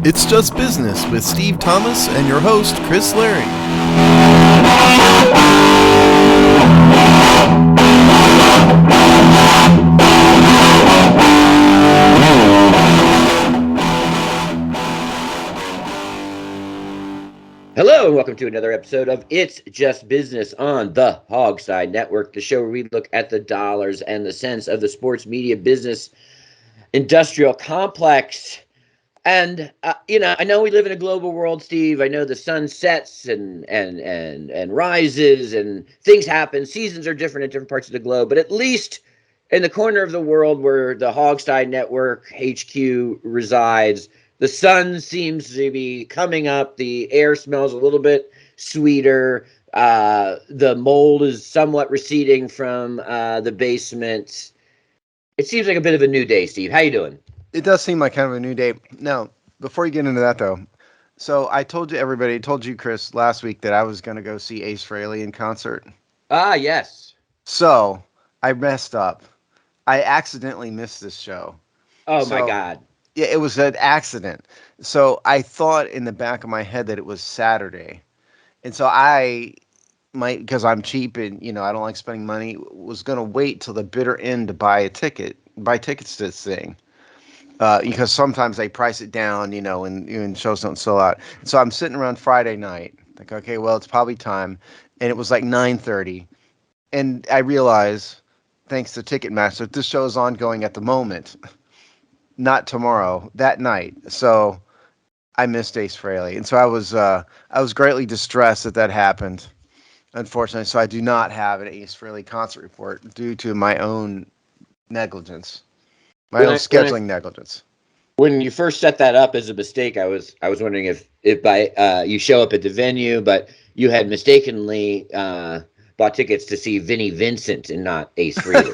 It's Just Business with Steve Thomas and your host, Chris Larry. Hello and welcome to another episode of It's Just Business on the Hogside Network, the show where we look at the dollars and the cents of the sports media business industrial complex. And I know we live in a global world, Steve. I know the sun sets and rises and things happen. Seasons are different in different parts of the globe, but at least in the corner of the world where the Hogside Network HQ resides, the sun seems to be coming up. The air smells a little bit sweeter. The mold is somewhat receding from the basement. It seems like a bit of a new day, Steve. How you doing? It does seem like kind of a new day. Now, before you get into that, though, so I told you, Chris, last week that I was going to go see Ace Frehley in concert. Ah, yes. So I messed up. I accidentally missed this show. Oh, my God. Yeah, it was an accident. So I thought in the back of my head that it was Saturday. And so because I'm cheap and, I don't like spending money, was going to wait till the bitter end to buy tickets to this thing. Because sometimes they price it down, and shows don't sell out. So I'm sitting around Friday night, like, okay, well, it's probably time. And it was like 9:30. And I realize, thanks to Ticketmaster, this show is ongoing at the moment, not tomorrow, that night. So I missed Ace Frehley. And so I was greatly distressed that happened, unfortunately. So I do not have an Ace Frehley concert report due to my own negligence. My own scheduling negligence. When you first set that up as a mistake, I was wondering if by you show up at the venue, but you had mistakenly bought tickets to see Vinnie Vincent and not Ace Frehley.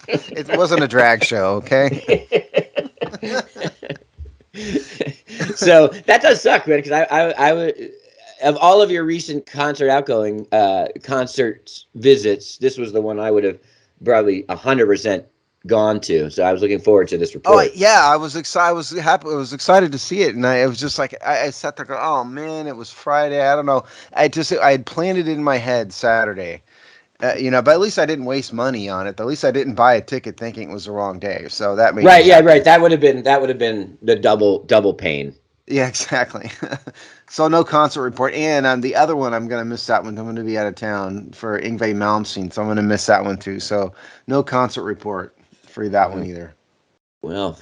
It wasn't a drag show, okay? So that does suck, man. Because I would, of all of your recent concert visits, this was the one I would have probably 100% gone to. So I was looking forward to this report. Oh yeah, I was excited. I was happy. I was excited to see it, and I was just like, I sat there going, "Oh man, it was Friday." I don't know. I had planned it in my head Saturday, but at least I didn't waste money on it. At least I didn't buy a ticket thinking it was the wrong day. So that made right. Yeah, right. That would have been the double pain. Yeah, exactly. So no concert report, and on the other one, I'm going to miss that one. I'm going to be out of town for Yngwie Malmsteen, so I'm going to miss that one too. So no concert report for that one either. Well,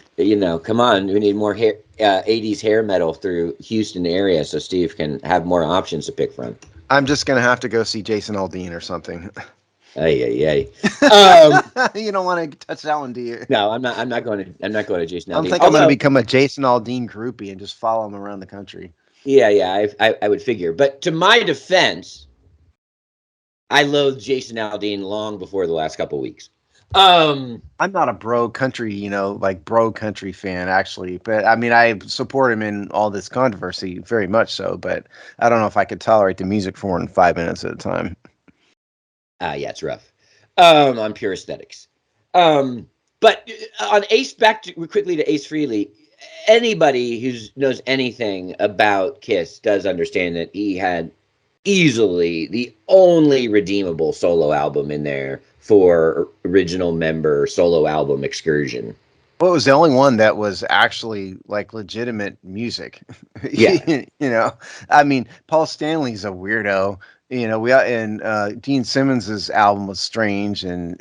come on. We need more 80s hair metal through Houston area so Steve can have more options to pick from. I'm just going to have to go see Jason Aldean or something. Ay. You don't want to touch that one, do you? No, I'm not going to Jason Aldean. I'm going to become a Jason Aldean groupie and just follow him around the country. Yeah, I would figure. But to my defense, I loathed Jason Aldean long before the last couple weeks. I'm not a bro country fan actually, but I mean I support him in all this controversy very much so, but I don't know if I could tolerate the music for more than 5 minutes at a time. Yeah, it's rough. On pure aesthetics. But on Ace, quickly to Ace Frehley, anybody who knows anything about Kiss does understand that he had easily the only redeemable solo album in there for original member solo album Excursion. Well, it was the only one that was actually like legitimate music. Yeah. I mean, Paul Stanley's a weirdo. Gene Simmons's album was strange, and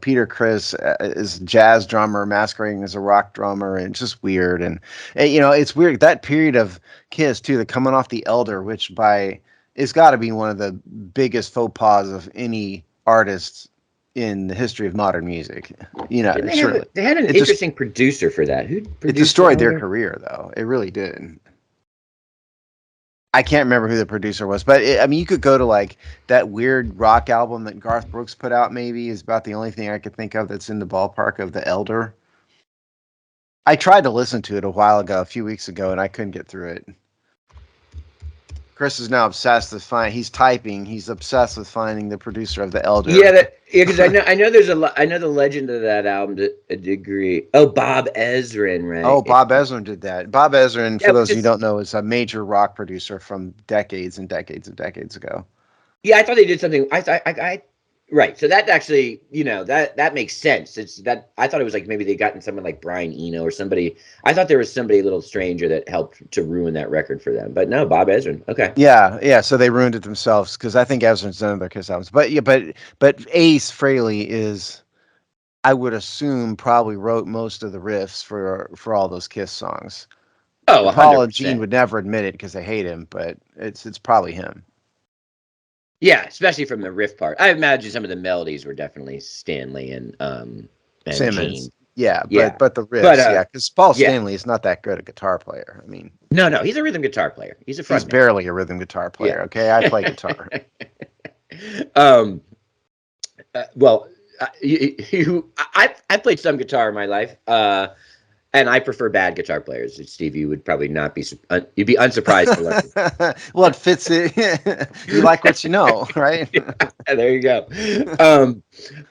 Peter Criss is a jazz drummer masquerading as a rock drummer, and it's just weird. And it's weird that period of Kiss too, the coming off the Elder, which it's got to be one of the biggest faux pas of any artist in the history of modern music. They had an interesting producer for that. It destroyed their career, though. It really did. I can't remember who the producer was, but you could go to like that weird rock album that Garth Brooks put out. Maybe is about the only thing I could think of that's in the ballpark of the Elder. I tried to listen to it a few weeks ago, and I couldn't get through it. Chris is now obsessed with he's typing. He's obsessed with finding the producer of The Elder. Yeah, because I know there's I know the legend of that album to a degree. Oh, Bob Ezrin, Oh, right? Bob Ezrin did that. Bob Ezrin, Yeah, for those which of you who is don't know, is a major rock producer from decades and decades and decades ago. yeah. I thought they did something. I right. So that actually, that makes sense. It's that I thought it was like maybe they gotten someone like Brian Eno or somebody. I thought there was somebody a little stranger that helped to ruin that record for them. But no, Bob Ezrin. Okay. Yeah. So they ruined it themselves because I think Ezrin's done other Kiss albums. But yeah, but Ace Frehley is, I would assume, probably wrote most of the riffs for all those Kiss songs. Oh, Paul and Gene 100%. would never admit it because they hate him, but it's probably him. Yeah, especially from the riff part. I imagine some of the melodies were definitely Stanley and Simmons. Gene. Yeah, Yeah, but the but riffs, yeah, because Paul yeah, Stanley is not that good a guitar player. I mean, no, he's a rhythm guitar player. He's a he's frontman. barely a rhythm guitar player. Yeah. Okay, I play guitar. um. Well, I played some guitar in my life. And I prefer bad guitar players. Steve, you would probably not be. You'd be unsurprised to learn. Well, it fits it. You like what you know, right? Yeah, there you go.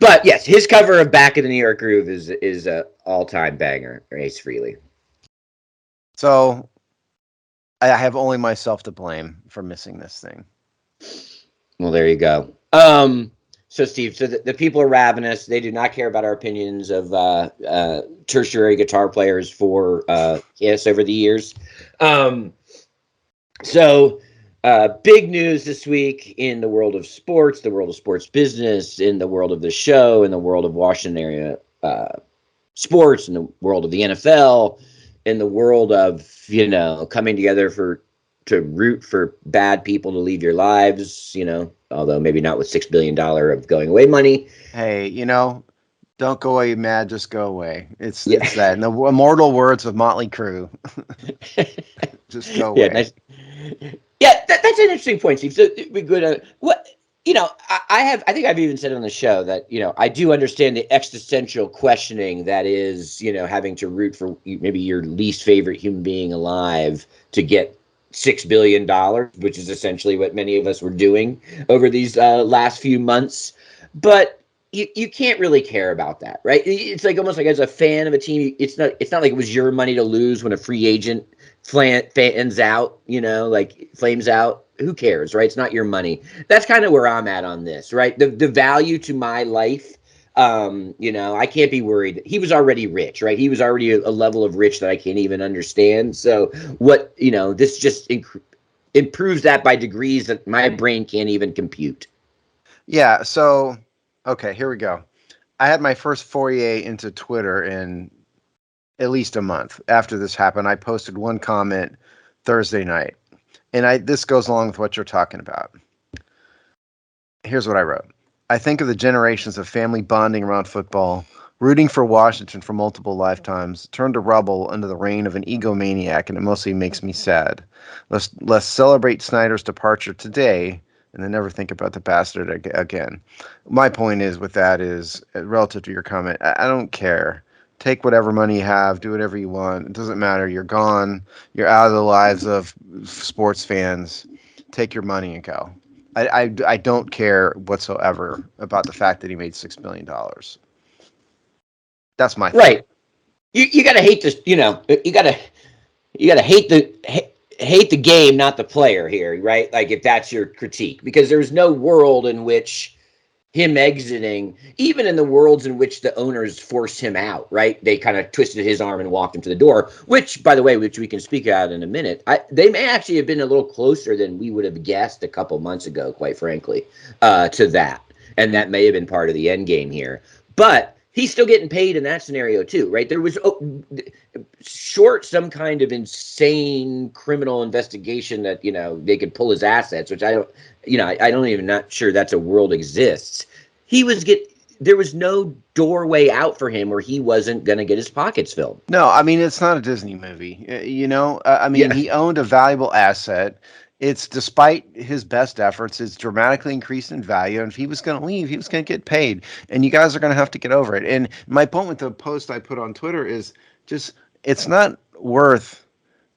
But yes, his cover of "Back in the New York Groove" is a all-time banger. Ace Frehley. So I have only myself to blame for missing this thing. Well, there you go. So Steve, so the people are ravenous. They do not care about our opinions of tertiary guitar players for Kiss over the years. So big news this week in the world of sports, the world of sports business, in the world of the show, in the world of Washington area sports, in the world of the NFL, in the world of coming together to root for bad people to leave your lives, although maybe not with $6 billion of going away money. Hey, don't go away mad, just go away. It's that. In the immortal words of Motley Crue, just go away. Yeah, nice. Yeah, that's an interesting point, Steve. So we go what I think I've even said on the show that I do understand the existential questioning that is having to root for maybe your least favorite human being alive to get $6 billion, which is essentially what many of us were doing over these last few months. But you can't really care about that, right? It's like almost like as a fan of a team, it's not like it was your money to lose when a free agent fans out, like flames out. Who cares, right? It's not your money. That's kind of where I'm at on this, right? The value to my life. I can't be worried. He was already rich, right? He was already a level of rich that I can't even understand. So what, this just improves that by degrees that my brain can't even compute. Yeah. So, okay, here we go. I had my first foray into Twitter in at least a month after this happened. I posted one comment Thursday night, and this goes along with what you're talking about. Here's what I wrote. I think of the generations of family bonding around football, rooting for Washington for multiple lifetimes, turned to rubble under the reign of an egomaniac, and it mostly makes me sad. Let's celebrate Snyder's departure today and then never think about the bastard again. My point is with that is, relative to your comment, I don't care. Take whatever money you have, do whatever you want. It doesn't matter. You're gone. You're out of the lives of sports fans. Take your money and go. I don't care whatsoever about the fact that he made $6 million. That's my thing. Right. You gotta hate this. You gotta hate the game, not the player here, right? Like if that's your critique, because there's no world in which him exiting, even in the worlds in which the owners forced him out, right? They kind of twisted his arm and walked him to the door, which, by the way, which we can speak out in a minute. They may actually have been a little closer than we would have guessed a couple months ago, quite frankly, to that. And that may have been part of the end game here. But he's still getting paid in that scenario too, right? There was short some kind of insane criminal investigation that they could pull his assets, which I don't even not sure that's a world exists. There was no doorway out for him where he wasn't going to get his pockets filled. No, I mean, it's not a Disney movie. He owned a valuable asset. It's, despite his best efforts, it's dramatically increased in value. And if he was going to leave, he was going to get paid. And you guys are going to have to get over it. And my point with the post I put on Twitter is just, it's not worth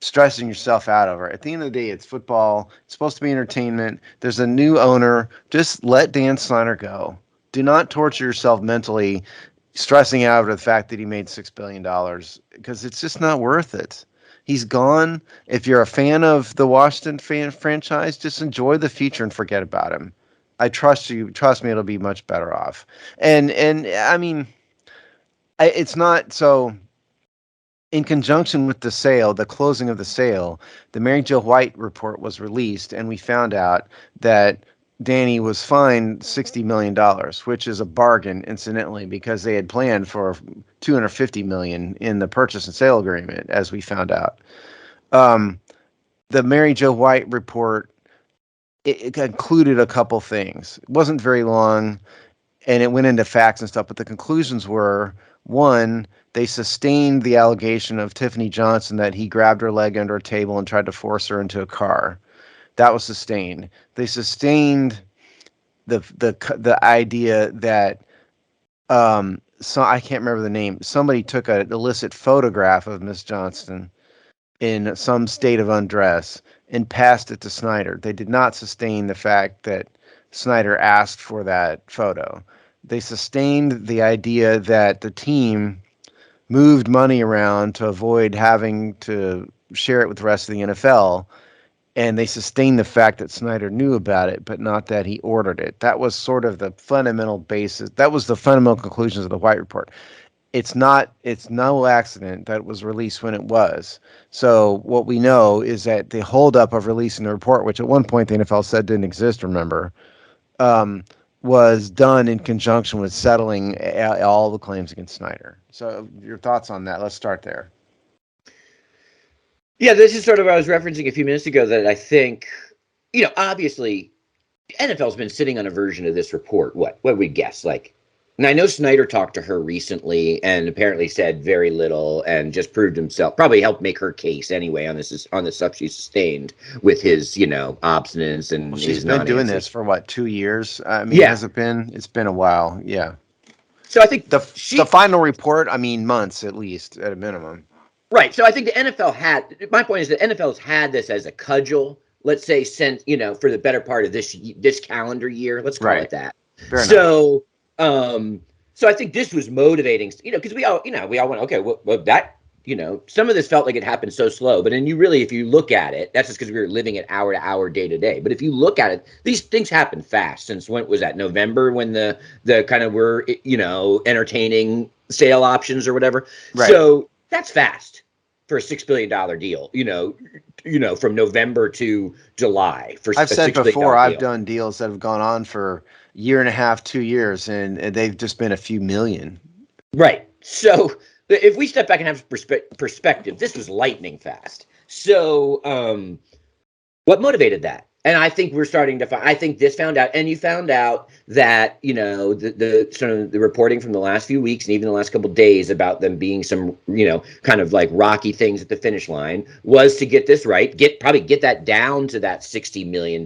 stressing yourself out over. At the end of the day, it's football. It's supposed to be entertainment. There's a new owner. Just let Dan Snyder go. Do not torture yourself mentally stressing out over the fact that he made $6 billion, because it's just not worth it. He's gone. If you're a fan of the Washington franchise, just enjoy the future and forget about him. I trust you. Trust me, it'll be much better off. And I mean, it's not so. In conjunction with the sale, the closing of the sale, the Mary Jo White report was released, and we found out that Danny was fined $60 million, which is a bargain, incidentally, because they had planned for $250 million in the purchase and sale agreement, as we found out. The Mary Jo White report, it included a couple things. It wasn't very long, and it went into facts and stuff, but the conclusions were, one, they sustained the allegation of Tiffany Johnson that he grabbed her leg under a table and tried to force her into a car. That was sustained. They sustained the idea that so I can't remember the name. Somebody took an illicit photograph of Miss Johnson in some state of undress and passed it to Snyder. They did not sustain the fact that Snyder asked for that photo. They sustained the idea that the team moved money around to avoid having to share it with the rest of the NFL. And they sustained the fact that Snyder knew about it, but not that he ordered it. That was sort of the fundamental basis. That was the fundamental conclusions of the White Report. It's no accident that it was released when it was. So what we know is that the holdup of releasing the report, which at one point the NFL said didn't exist, remember, was done in conjunction with settling all the claims against Snyder. So your thoughts on that? Let's start there. Yeah, this is sort of what I was referencing a few minutes ago, that I think, obviously, NFL's been sitting on a version of this report. What would we guess? And I know Snyder talked to her recently and apparently said very little and just proved himself, probably helped make her case anyway on the stuff she sustained with his, obstinance and she's been doing this for what, 2 years? I mean, yeah. Has it been? It's been a while. Yeah. So I think the final report, months at least at a minimum. Right. So I think the NFL my point is that NFL's had this as a cudgel, let's say, since, for the better part of this calendar year. Let's call it that. Fair enough. So I think this was motivating, because we all went, okay, well that, some of this felt like it happened so slow, but then if you look at it, that's just because we were living it hour to hour, day to day. But if you look at it, these things happen fast. Since when was that? November, when the kind of were, entertaining sale options or whatever. Right. So that's fast for a $6 billion deal, from November to July. I've said before, I've done deals that have gone on for a year and a half, 2 years, and they've just been a few million. Right. So if we step back and have perspective, this was lightning fast. So what motivated that? And I think we're starting to find, I think this found out, and you found out that, the sort of the reporting from the last few weeks and even the last couple of days about them being some, kind of like rocky things at the finish line was to get this right, probably get that down to that $60 million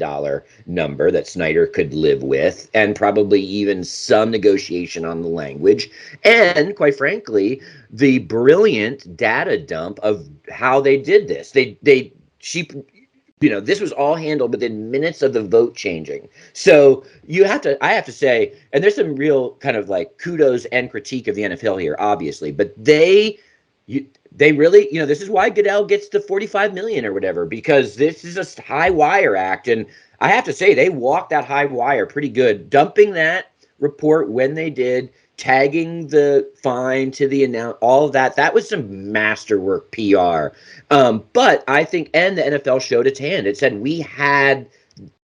number that Snyder could live with, and probably even some negotiation on the language. And quite frankly, the brilliant data dump of how they did this. This was all handled within minutes of the vote changing. So I have to say, and there's some real kind of like kudos and critique of the NFL here, obviously, but they really, this is why Goodell gets the 45 million or whatever, because this is a high wire act. And I have to say, they walked that high wire pretty good, dumping that report when they did, tagging the fine to the announce, all of that was some masterwork PR. But I think, and the NFL showed its hand. It said we had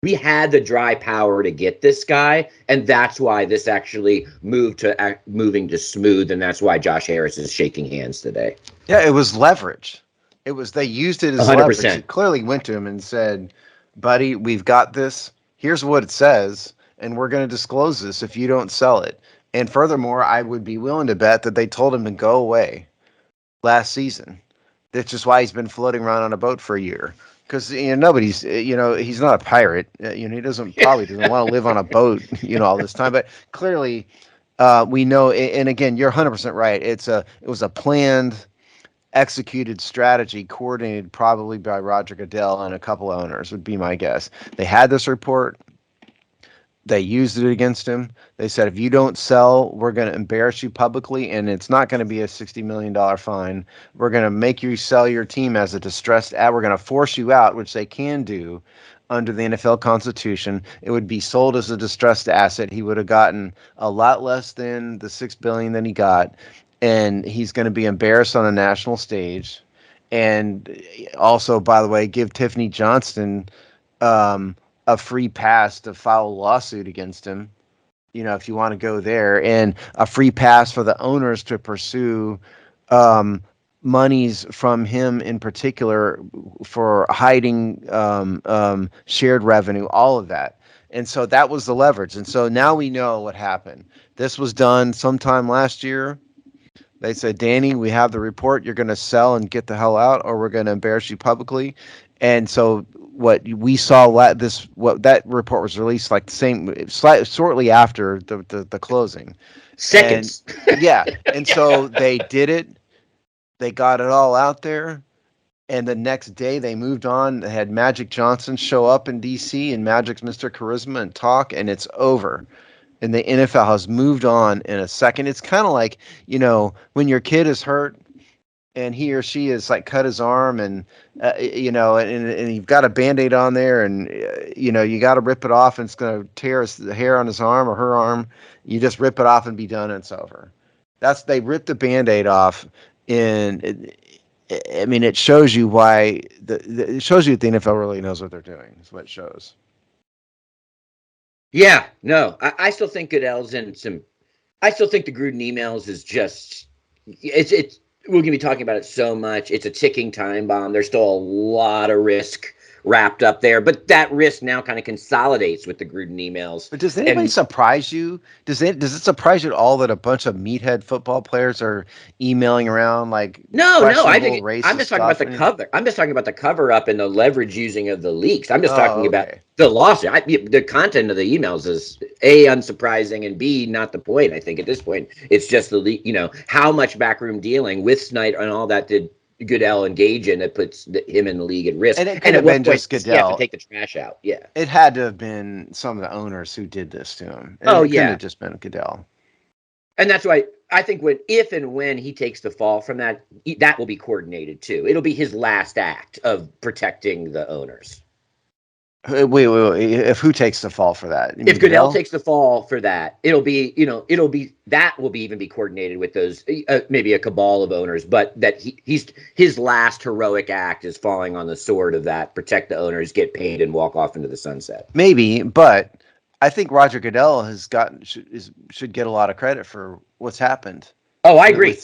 the dry power to get this guy, and that's why this actually moving to smooth, and that's why Josh Harris is shaking hands today. Yeah, it was leverage. They used it as 100%. Leverage. It clearly went to him and said, "Buddy, we've got this. Here's what it says, and we're going to disclose this if you don't sell it." And furthermore, I would be willing to bet that they told him to go away last season. That's just why he's been floating around on a boat for a year. Because nobody's, he's not a pirate. He doesn't want to live on a boat, all this time. But clearly, we know. And again, you're 100% right. It was a planned executed strategy coordinated probably by Roger Goodell and a couple of owners would be my guess. They had this report. They used it against him. They said, if you don't sell, we're going to embarrass you publicly, and it's not going to be a $60 million fine. We're going to make you sell your team as a distressed ad. We're going to force you out, which they can do under the NFL Constitution. It would be sold as a distressed asset. He would have gotten a lot less than the $6 billion that he got, and he's going to be embarrassed on a national stage. And also, by the way, give Tiffany Johnston a free pass to file a lawsuit against him, if you want to go there, and a free pass for the owners to pursue monies from him in particular for hiding shared revenue, all of that. And so that was the leverage. And so now we know what happened. This was done sometime last year. They said, Danny, we have the report. You're going to sell and get the hell out, or we're going to embarrass you publicly. And so what we saw, that report was released like shortly after the closing. Seconds. And, yeah. And so they did it. They got it all out there. And the next day they moved on. They had Magic Johnson show up in D.C. and Magic's Mr. Charisma and talk, and it's over. And the NFL has moved on in a second. It's kind of like, when your kid is hurt and he or she is like cut his arm and, and you've got a Band-Aid on there and, you got to rip it off and it's going to tear the hair on his arm or her arm. You just rip it off and be done and it's over. They ripped the Band-Aid off. And it shows you why it shows you that the NFL really knows what they're doing. Is what it shows. Yeah, no, I still think Goodell's in some. I still think the Gruden emails is just. It's. We're going to be talking about it so much. It's a ticking time bomb. There's still a lot of risk wrapped up there, but that risk now kind of consolidates with the Gruden emails. But does anybody surprise you? Does it surprise you at all that a bunch of meathead football players are emailing around like no? I think I'm just talking about the and cover. I'm just talking about the cover up and the leverage using of the leaks. I'm just talking about the lawsuit. The content of the emails is A, unsurprising, and B, not the point. I think at this point it's just the leak. How much backroom dealing with Snyder and all that did Goodell engage in that puts him in the league at risk. And it could have been just Goodell. You have to take the trash out. Yeah. It had to have been some of the owners who did this to him. And it couldn't have just been Goodell. And that's why I think if and when he takes the fall from that, that will be coordinated too. It'll be his last act of protecting the owners. Wait. If who takes the fall for that? If Goodell takes the fall for that, it'll be even be coordinated with those maybe a cabal of owners, but that his last heroic act is falling on the sword of that. Protect the owners, get paid, and walk off into the sunset. Maybe, but I think Roger Goodell should get a lot of credit for what's happened. Oh, I agree.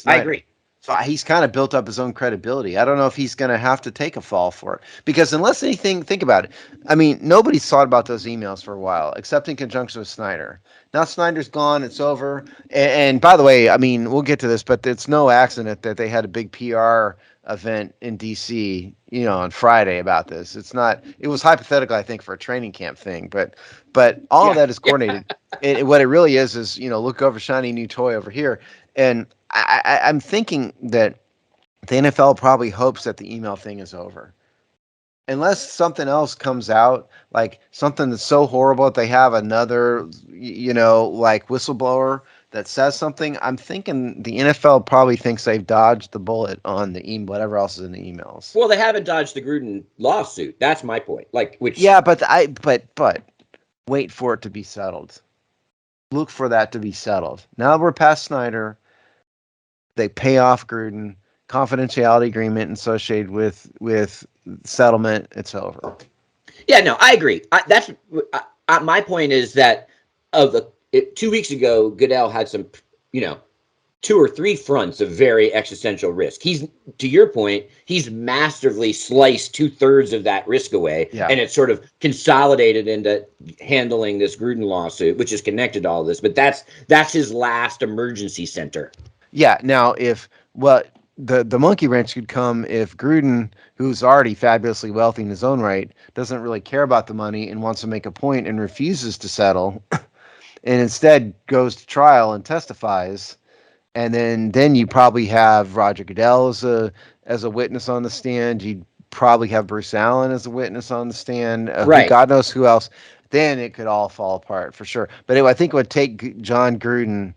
So he's kind of built up his own credibility. I don't know if he's going to have to take a fall for it. Because unless anything, think about it. Nobody's thought about those emails for a while, except in conjunction with Snyder. Now Snyder's gone. It's over. And by the way, we'll get to this, but it's no accident that they had a big PR event in D.C., on Friday about this. It was hypothetical, I think, for a training camp thing. But all of that is coordinated. And what it really is, look over shiny new toy over here. And I'm thinking that the NFL probably hopes that the email thing is over. Unless something else comes out, like something that's so horrible that they have another, like whistleblower that says something, I'm thinking the NFL probably thinks they've dodged the bullet on the whatever else is in the emails. Well, they haven't dodged the Gruden lawsuit. That's my point. Yeah, but wait for it to be settled. Look for that to be settled. Now we're past Snyder. They pay off Gruden, confidentiality agreement associated with settlement. It's over. Yeah, no, I agree. My point is that 2 weeks ago, Goodell had some, 2 or 3 fronts of very existential risk. To your point, he's masterfully sliced 2/3 of that risk away, and it's sort of consolidated into handling this Gruden lawsuit, which is connected to all this. But that's his last emergency center. Yeah. Now, the monkey wrench could come if Gruden, who's already fabulously wealthy in his own right, doesn't really care about the money and wants to make a point and refuses to settle, and instead goes to trial and testifies. And then you probably have Roger Goodell as as a witness on the stand. You'd probably have Bruce Allen as a witness on the stand. Who Right. God knows who else. Then it could all fall apart for sure. But I think it would take John Gruden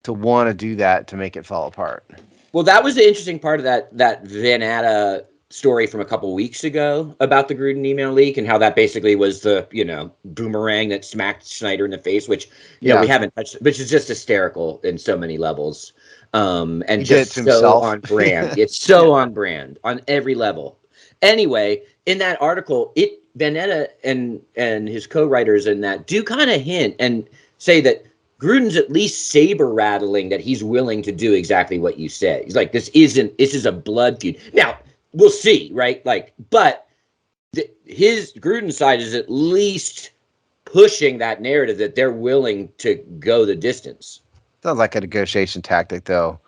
to want to do that to make it fall apart. Well, that was the interesting part of that Vanata story from a couple weeks ago about the Gruden email leak and how that basically was the boomerang that smacked Snyder in the face, which we Yeah, haven't touched, which is just hysterical in so many levels, and he did it to just so himself. on brand. It's so on brand on every level. Anyway, in that article, Vanetta and his co-writers in that do kind of hint and say that Gruden's at least saber rattling that he's willing to do exactly what you said. He's like, this is a blood feud. Now, we'll see, right? Like, but his Gruden side is at least pushing that narrative that they're willing to go the distance. Sounds like a negotiation tactic, though.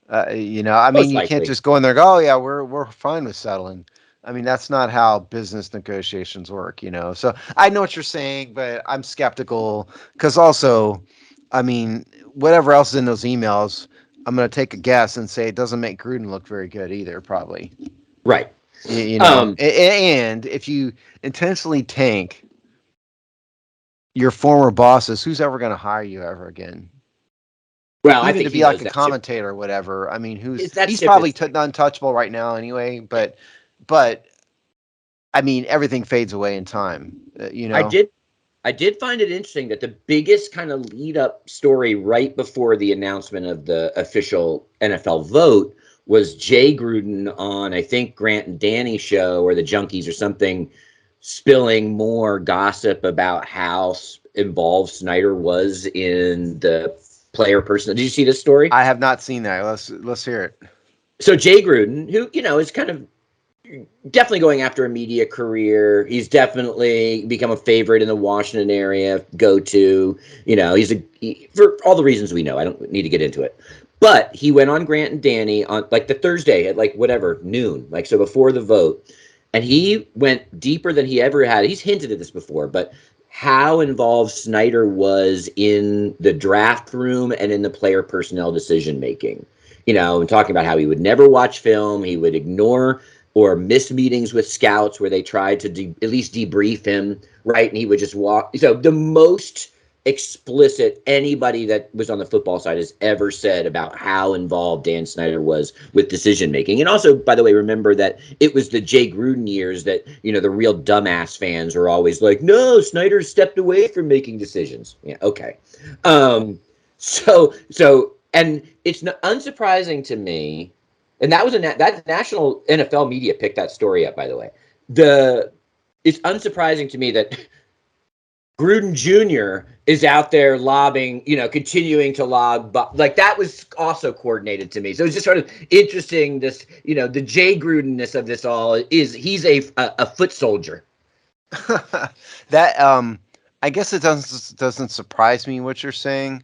I mean, Most you can't likely. just go in there and go, "Oh yeah, we're fine with settling." I mean, that's not how business negotiations work. So I know what you're saying, but I'm skeptical because also, I mean, whatever else is in those emails, I'm going to take a guess and say it doesn't make Gruden look very good either, probably. Right. And if you intentionally tank your former bosses, who's ever going to hire you ever again? Well, I Even think to he be like knows a that ship. commentator or whatever. I mean, That he's ship probably is. untouchable right now anyway. But I mean, everything fades away in time. I did find it interesting that the biggest kind of lead up story right before the announcement of the official NFL vote was Jay Gruden on, I think, Grant and Danny show or the Junkies or something, spilling more gossip about how involved Snyder was in the player person. Did you see this story? I have not seen that. Let's hear it. So Jay Gruden, who is kind of definitely going after a media career. He's definitely become a favorite in the Washington area. Go to, for all the reasons we know. I don't need to get into it. But he went on Grant and Danny on like the Thursday at like whatever noon, like so before the vote, and he went deeper than he ever had. He's hinted at this before, but how involved Snyder was in the draft room and in the player personnel decision making. And talking about how he would never watch film, he would ignore or miss meetings with scouts where they tried to at least debrief him, right? And he would just walk. So the most explicit anybody that was on the football side has ever said about how involved Dan Snyder was with decision making. And also, by the way, remember that it was the Jay Gruden years that, the real dumbass fans were always like, no, Snyder stepped away from making decisions. Yeah, okay. And it's unsurprising to me, and that was that national NFL media picked that story up, by the way. It's unsurprising to me that Gruden Jr. is out there lobbing, continuing to lob, but like that was also coordinated to me. So it's just sort of interesting. This, the Jay Grudenness of this all is he's a foot soldier. That I guess it doesn't surprise me what you're saying.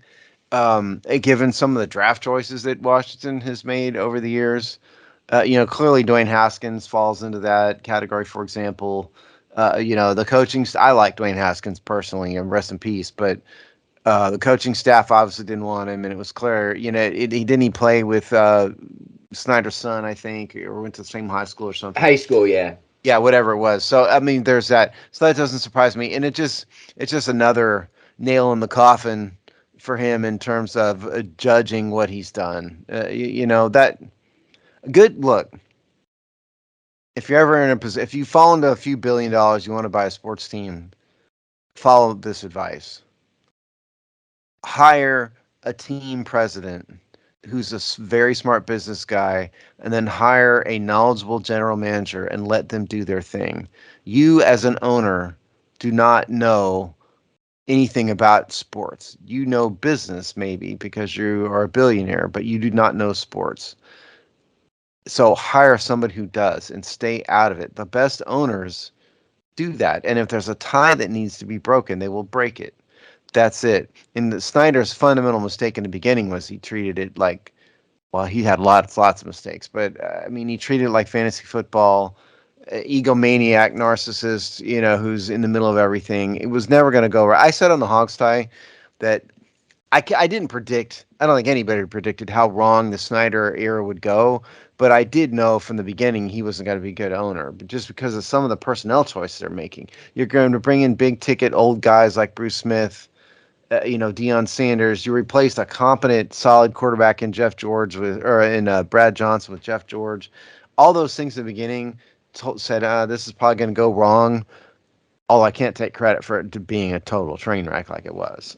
Given some of the draft choices that Washington has made over the years, clearly Dwayne Haskins falls into that category. For example, the coaching. I like Dwayne Haskins personally, and rest in peace. But the coaching staff obviously didn't want him, and it was clear. He play with Snyder's son, I think, or went to the same high school or something. High school, yeah. Yeah, whatever it was. So I mean, there's that. So that doesn't surprise me, and it's just another nail in the coffin for him in terms of judging what he's done. That good look. If you're ever in a position, if you fall into a few $1 billion, you want to buy a sports team, follow this advice. Hire a team president who's a very smart business guy, and then hire a knowledgeable general manager and let them do their thing. You, as an owner, do not know anything about sports. You know business maybe because you are a billionaire, but you do not know sports. So hire somebody who does and stay out of it. The best owners do that. And if there's a tie that needs to be broken, they will break it. That's it. And Snyder's fundamental mistake in the beginning was he treated it like, well, he had lots of mistakes, but I mean, he treated it like fantasy football, egomaniac, narcissist, who's in the middle of everything. It was never going to go right. I said on the Hogs tie that I didn't predict. I don't think anybody predicted how wrong the Snyder era would go. But I did know from the beginning he wasn't going to be a good owner. But just because of some of the personnel choices they're making, you're going to bring in big ticket old guys like Bruce Smith, Deion Sanders. You replaced a competent, solid quarterback in Jeff George or in Brad Johnson with Jeff George. All those things in the beginning said this is probably going to go wrong. Although I can't take credit for it to being a total train wreck like it was.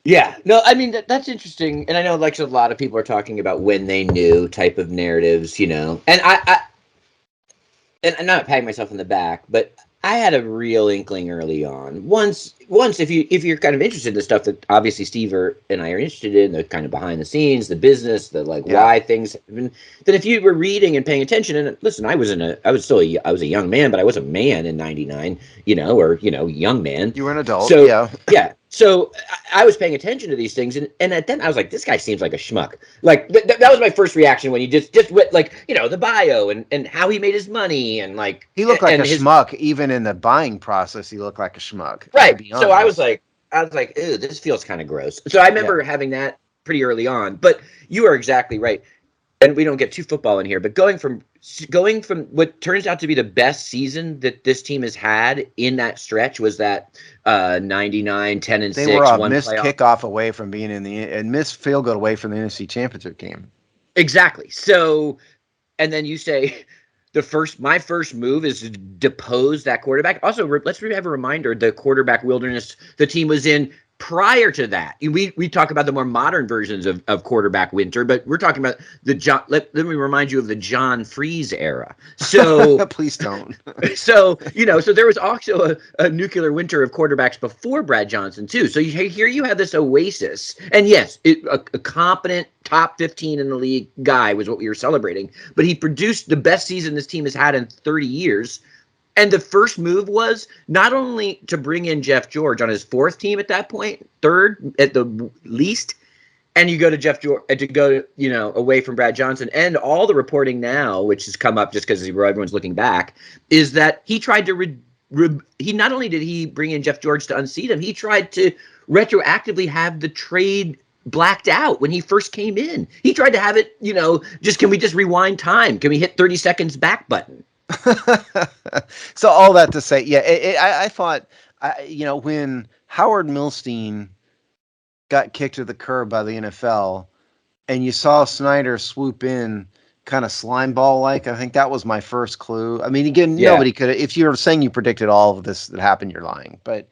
Yeah, no, I mean that's interesting, and I know like a lot of people are talking about when they knew type of narratives, and and I'm not patting myself on the back, but I had a real inkling early on. Once, if you're kind of interested in the stuff that obviously Steve and I are interested in, the kind of behind the scenes, the business, the like why things happen, then if you were reading and paying attention, and listen, I was a young man, but I was a man in '99, young man. You were an adult, So yeah. yeah, so I was paying attention to these things, and at then I was like, this guy seems like a schmuck. Like that was my first reaction when you just went like the bio and how he made his money and like he looked like and a schmuck even in the buying process. He looked like a schmuck, to right. be So honest. I was like, ew, this feels kind of gross. So I remember having that pretty early on. But you are exactly right, and we don't get too football in here, but going from what turns out to be the best season that this team has had in that stretch was that 99 10 They 6 were a one missed playoff. kickoff away from being and missed field goal away from the NFC Championship game. Exactly. So, and then you say my first move is to depose that quarterback. Also, let's have a reminder: the quarterback wilderness the team was in prior to that. We talk about the more modern versions of quarterback winter, but we're talking about the John. Let me remind you of the John Freeze era. So Please don't. so there was also a nuclear winter of quarterbacks before Brad Johnson too. So here you have this oasis, and yes, a competent top 15 in the league guy was what we were celebrating. But he produced the best season this team has had in 30 years. And the first move was not only to bring in Jeff George on his fourth team at that point, third at the least, and you go to Jeff George to go, away from Brad Johnson, and all the reporting now, which has come up just because everyone's looking back, is that he tried to he not only did he bring in Jeff George to unseat him, he tried to retroactively have the trade blacked out when he first came in. He tried to have it, can we just rewind time? Can we hit 30 seconds back button? So all that to say, I thought, when Howard Milstein got kicked to the curb by the NFL, and you saw Snyder swoop in kind of slime ball like, I think that was my first clue. I mean, again, nobody could. If you were saying you predicted all of this that happened, you're lying. But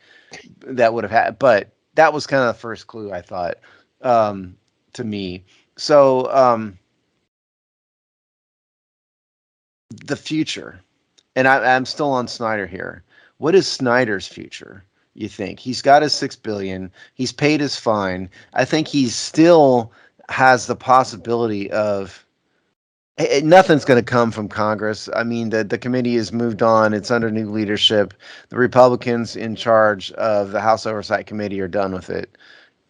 that would have had. But that was kind of the first clue I thought to me. So the future, and I'm still on Snyder here. What is Snyder's future? You think he's got his $6 billion? He's paid his fine. I think he still has the possibility of nothing's going to come from Congress. I mean, the committee has moved on. It's under new leadership. The Republicans in charge of the House Oversight Committee are done with it,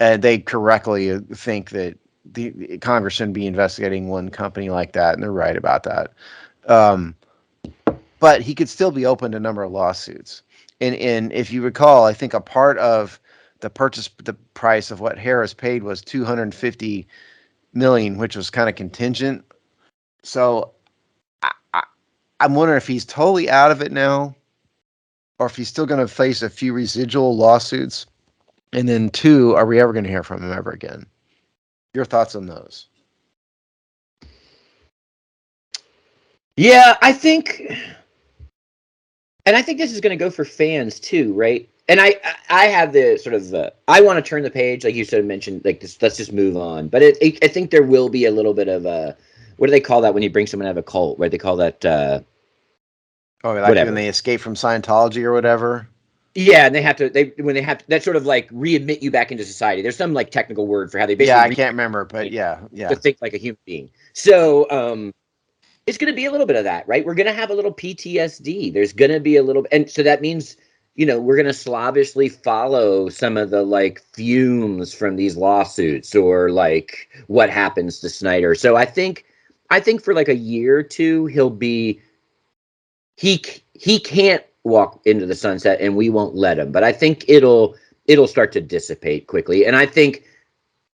and they correctly think that the Congress shouldn't be investigating one company like that, and they're right about that. But he could still be open to a number of lawsuits. And if you recall, I think a part of the price of what Harris paid was $250 million, which was kind of contingent. So I'm wondering if he's totally out of it now, or if he's still going to face a few residual lawsuits. And then two, are we ever going to hear from him ever again? Your thoughts on those? Yeah, I think this is going to go for fans too, right? And I have the sort of I want to turn the page, like you said, mentioned, like this. Let's just move on. But I think there will be a little bit of a, what do they call that when you bring someone out of a cult? Right? They call that like when they escape from Scientology or whatever. Yeah, and when they have to, that sort of like readmit you back into society. There's some like technical word for how they basically I can't remember, but yeah, to think like a human being. So it's going to be a little bit of that, right? We're going to have a little PTSD. There's going to be a little, and so that means, we're going to slavishly follow some of the like fumes from these lawsuits or like what happens to Snyder. So I think for like a year or two, he can't walk into the sunset and we won't let him. But I think it'll start to dissipate quickly. And I think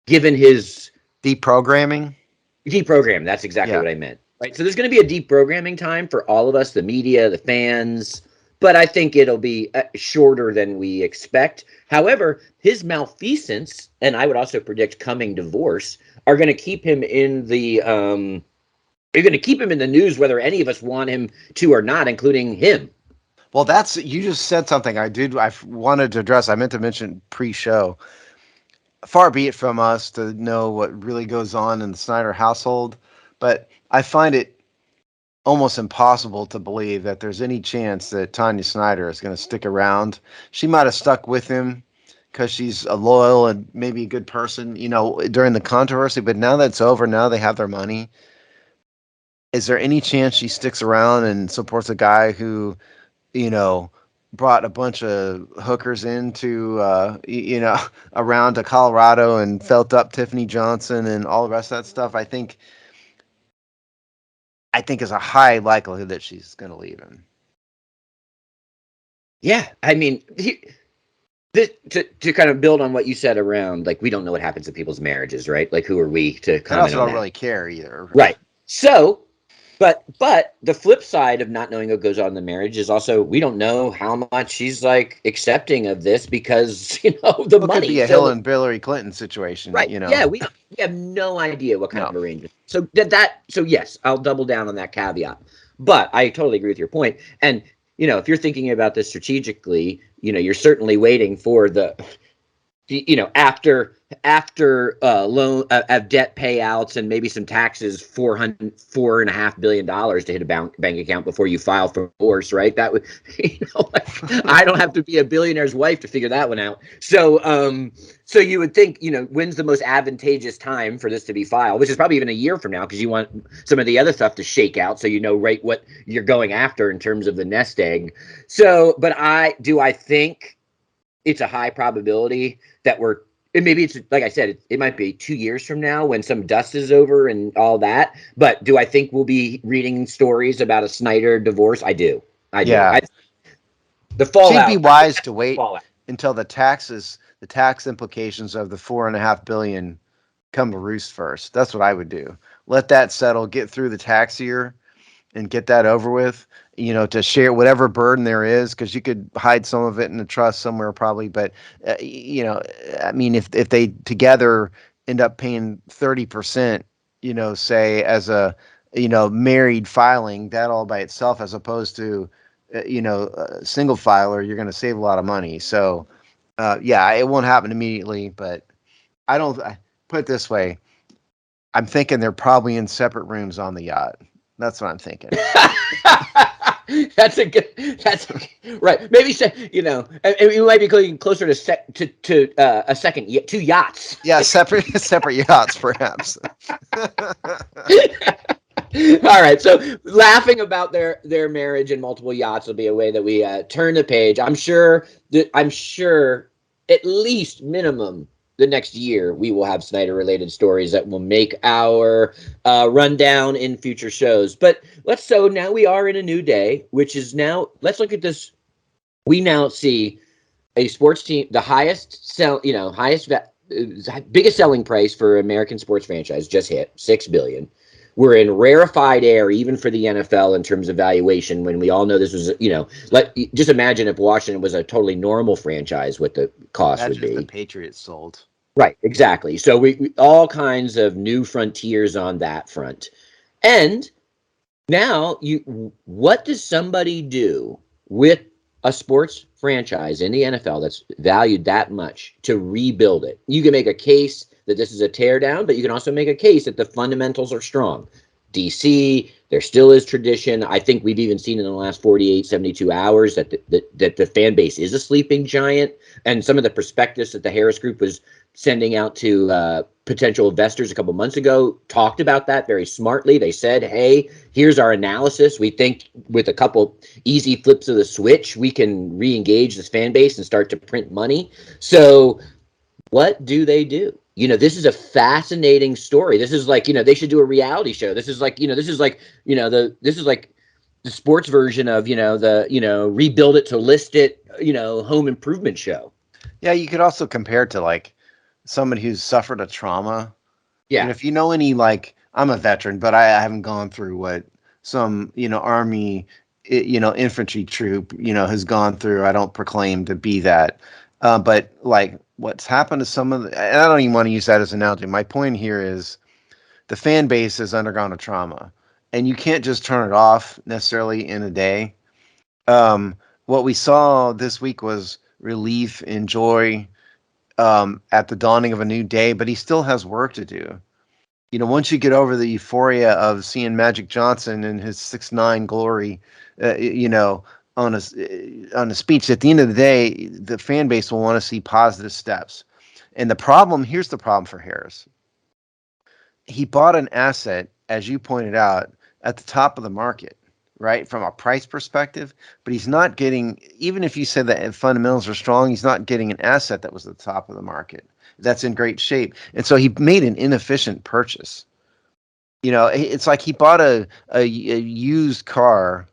given his deprogramming, that's exactly what I meant. Right. So there's going to be a deprogramming time for all of us, the media, the fans, but I think it'll be shorter than we expect. However, his malfeasance, and I would also predict coming divorce, are going to keep him in the you're going to keep him in the news whether any of us want him to or not, including him. Well, you just said something I wanted to address. I meant to mention pre-show. Far be it from us to know what really goes on in the Snyder household, but I find it almost impossible to believe that there's any chance that Tanya Snyder is going to stick around. She might have stuck with him because she's a loyal and maybe a good person, during the controversy, but now that's over, now they have their money. Is there any chance she sticks around and supports a guy who, brought a bunch of hookers into, around to Colorado and felt up Tiffany Johnson and all the rest of that stuff? I think is a high likelihood that she's going to leave him. Yeah, I mean, to kind of build on what you said around, like, we don't know what happens in people's marriages, right? Like, who are we to comment on that? I also don't really care either. Right. So, but the flip side of not knowing what goes on in the marriage is also we don't know how much she's like accepting of this because the money. Could be a Hill and Hillary Clinton situation, right? Yeah, we have no idea what kind of arrangement. So so yes, I'll double down on that caveat. But I totally agree with your point. And if you're thinking about this strategically, you're certainly waiting for the after loan debt payouts and maybe some taxes, $4.5 billion to hit a bank account before you file for divorce, right? That would, I don't have to be a billionaire's wife to figure that one out. So, so you would think, when's the most advantageous time for this to be filed, which is probably even a year from now, because you want some of the other stuff to shake out, so right what you're going after in terms of the nest egg. So, but I think it's a high probability that maybe it's, like I said, it might be 2 years from now when some dust is over and all that. But do I think we'll be reading stories about a Snyder divorce? I do. Yeah. The fallout. She'd be wise to wait until the tax implications of the $4.5 billion come to roost first. That's what I would do. Let that settle, get through the tax year and get that over with, to share whatever burden there is, because you could hide some of it in a trust somewhere probably. But, I mean, if they together end up paying 30%, say as a, married filing, that all by itself, as opposed to, a single filer, you're going to save a lot of money. So, it won't happen immediately, but I put it this way. I'm thinking they're probably in separate rooms on the yacht. That's what I'm thinking. That's right. Maybe we might be going closer to a second, 2 yachts. Yeah, separate yachts, perhaps. All right. So laughing about their marriage and multiple yachts will be a way that we turn the page. I'm sure at least minimum the next year we will have Snyder related stories that will make our rundown in future shows. But now we are in a new day, which is now, let's look at this. We now see a sports team, the biggest selling price for American sports franchise just hit $6 billion. We're in rarefied air, even for the NFL, in terms of valuation, when we all know this was, just imagine if Washington was a totally normal franchise, what the cost would be. The Patriots sold. Right, exactly. So we all kinds of new frontiers on that front. And now what does somebody do with a sports franchise in the NFL that's valued that much to rebuild it? You can make a case that this is a teardown, but you can also make a case that the fundamentals are strong. DC, there still is tradition. I think we've even seen in the last 48, 72 hours that the fan base is a sleeping giant. And some of the prospectus that the Harris Group was sending out to potential investors a couple months ago talked about that very smartly. They said, hey, here's our analysis. We think with a couple easy flips of the switch, we can re-engage this fan base and start to print money. So what do they do? This is a fascinating story. This is like, they should do a reality show. This is like, this is like the sports version of, rebuild it to list it, home improvement show. Yeah, you could also compare it to like somebody who's suffered a trauma. Yeah. If you know any, like, I'm a veteran, but I haven't gone through what some, army, infantry troop, has gone through. I don't proclaim to be that. But like what's happened to some of the, and I don't even want to use that as an analogy. My point here is the fan base has undergone a trauma and you can't just turn it off necessarily in a day. What we saw this week was relief and joy, at the dawning of a new day, but he still has work to do. Once you get over the euphoria of seeing Magic Johnson and his 6'9" glory, on a speech, at the end of the day, the fan base will want to see positive steps. And here's the problem for Harris. He bought an asset, as you pointed out, at the top of the market, right? From a price perspective, but he's not getting, even if you said that fundamentals are strong, he's not getting an asset that was at the top of the market that's in great shape. And so he made an inefficient purchase. It's like he bought a used car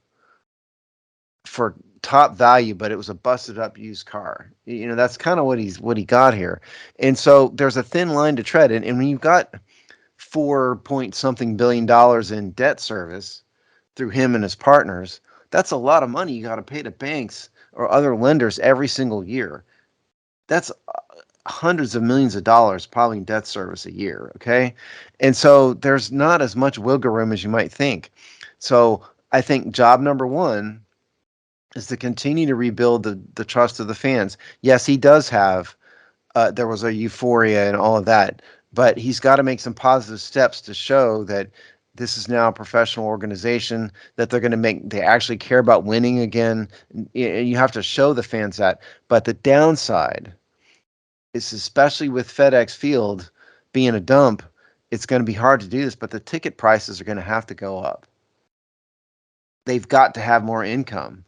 for top value, but it was a busted up used car. That's kind of what he got here. And so there's a thin line to tread. And when you've got 4 point something billion in debt service through him and his partners, that's a lot of money you got to pay to banks or other lenders every single year. That's hundreds of millions of dollars probably in debt service a year. Okay. And so there's not as much wiggle room as you might think. So I think job number one is to continue to rebuild the trust of the fans. Yes, he does have, there was a euphoria and all of that, but he's got to make some positive steps to show that this is now a professional organization, that they actually care about winning again. You have to show the fans that. But the downside is, especially with FedEx Field being a dump, it's going to be hard to do this, but the ticket prices are going to have to go up. They've got to have more income.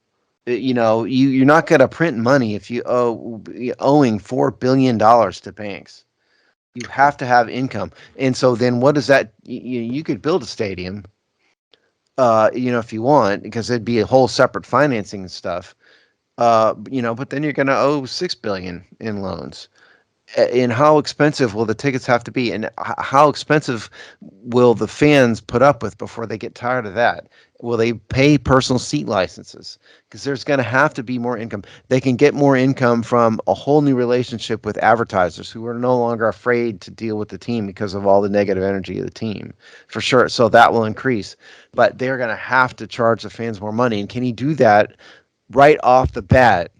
You're not going to print money if you're owing $4 billion to banks. You have to have income. And so then what does that, you could build a stadium, if you want, because it'd be a whole separate financing and stuff. But then you're going to owe $6 billion in loans. And how expensive will the tickets have to be? And how expensive will the fans put up with before they get tired of that? Will they pay personal seat licenses? Because there's going to have to be more income. They can get more income from a whole new relationship with advertisers who are no longer afraid to deal with the team because of all the negative energy of the team, for sure. So that will increase. But they're going to have to charge the fans more money. And can he do that right off the bat?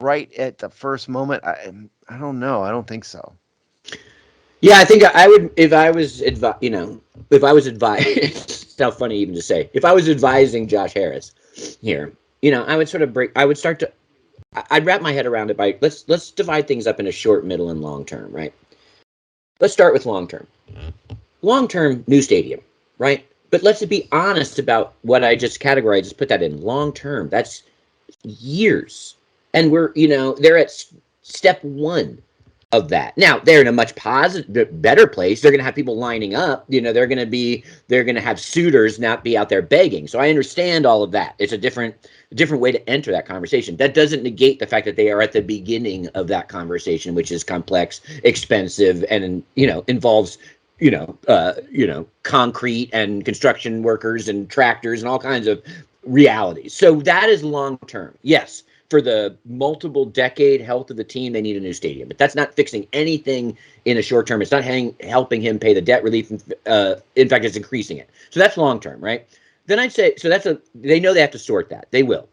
Right at the first moment? I don't know. I don't think so. Yeah, I think I would, if I was if I was advised, it's now funny even to say, if I was advising Josh Harris here, I would sort of I'd wrap my head around it by, let's divide things up into short, middle, and long term, right? Let's start with long term. Long term, new stadium, right? But let's be honest about what I just categorized. Just put that in long term. That's years. And they're at step one of that. Now they're in a much better place. They're going to have people lining up. They're going to have suitors not be out there begging. So I understand all of that. It's a different way to enter that conversation. That doesn't negate the fact that they are at the beginning of that conversation, which is complex, expensive, and involves concrete and construction workers and tractors and all kinds of realities. So that is long term. Yes. For the multiple decade health of the team, they need a new stadium. But that's not fixing anything in a short term. It's not helping him pay the debt relief. In fact, it's increasing it. So that's long term, right? Then I'd say, they know they have to sort that. They will.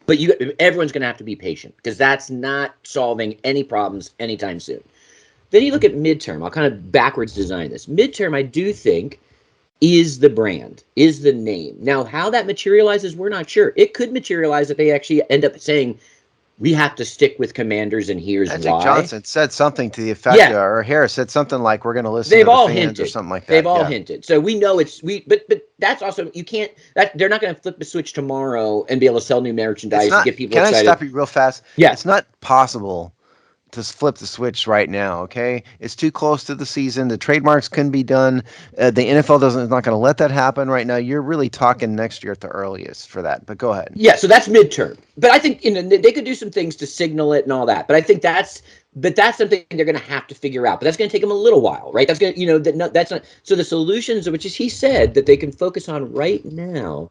But everyone's going to have to be patient, because that's not solving any problems anytime soon. Then you look at midterm. I'll kind of backwards design this. Midterm, I do think, is the brand, is the name. Now, how that materializes, we're not sure. It could materialize that they actually end up saying, we have to stick with Commanders, and here's Magic why. Johnson said something to the effect, or Harris said something like, we're going to listen to the fans hinted. Or something like that. They've all hinted. So we know but that's also, you can't, they're not going to flip the switch tomorrow and be able to sell new merchandise and get people excited. Can I stop you real fast? Yeah. It's not possible to flip the switch right now. Okay, it's too close to the season. The trademarks couldn't be done. The NFL is not going to let that happen right now. You're really talking next year at the earliest for that. But go ahead. Yeah, so that's midterm. But I think they could do some things to signal it and all that. But I think that's something they're going to have to figure out. But that's going to take them a little while, right? That's going to that's not. So the solutions, which is he said that they can focus on right now,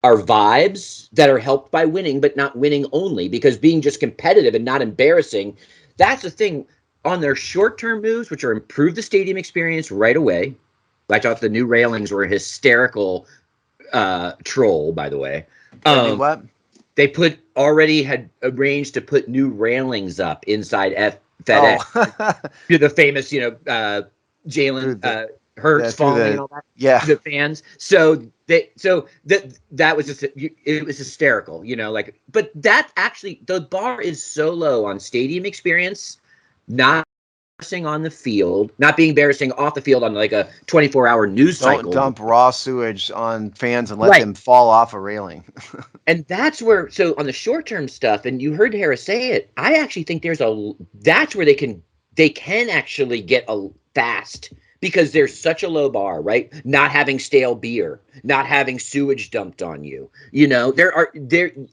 are vibes that are helped by winning, but not winning only, because being just competitive and not embarrassing. That's the thing on their short-term moves, which are improve the stadium experience right away. I thought the new railings were a hysterical troll, by the way. What? They already had arranged to put new railings up inside FedEx. Oh. The famous, Jalen Hurts falling and all that. Yeah. The fans. That was just it was hysterical, but that actually the bar is so low on stadium experience, not embarrassing on the field, not being embarrassing off the field on like a 24-hour news cycle. Don't dump raw sewage on fans and let them fall off a railing. And that's where, so on the short-term stuff, and you heard Harris say it, I actually think that's where they can actually get a fast, because there's such a low bar, right? Not having stale beer, not having sewage dumped on you.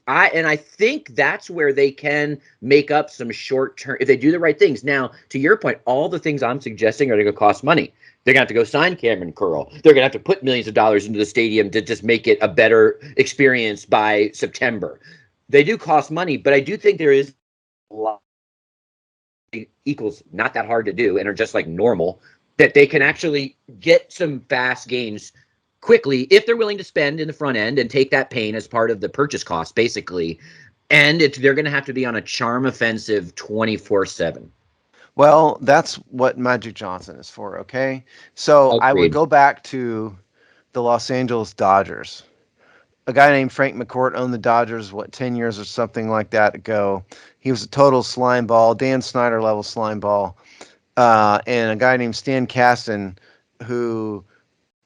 I think that's where they can make up some short-term, if they do the right things. Now, to your point, all the things I'm suggesting are going to cost money. They're going to have to go sign Cameron Curl. They're going to have to put millions of dollars into the stadium to just make it a better experience by September. They do cost money, but I do think there is a lot equals not that hard to do and are just like normal, that they can actually get some fast gains quickly if they're willing to spend in the front end and take that pain as part of the purchase cost, basically. And they're going to have to be on a charm offensive 24/7. Well, that's what Magic Johnson is for, okay? So Agreed. I would go back to the Los Angeles Dodgers. A guy named Frank McCourt owned the Dodgers, 10 years or something like that ago. He was a total slime ball, Dan Snyder level slime ball. And a guy named Stan Kasten, who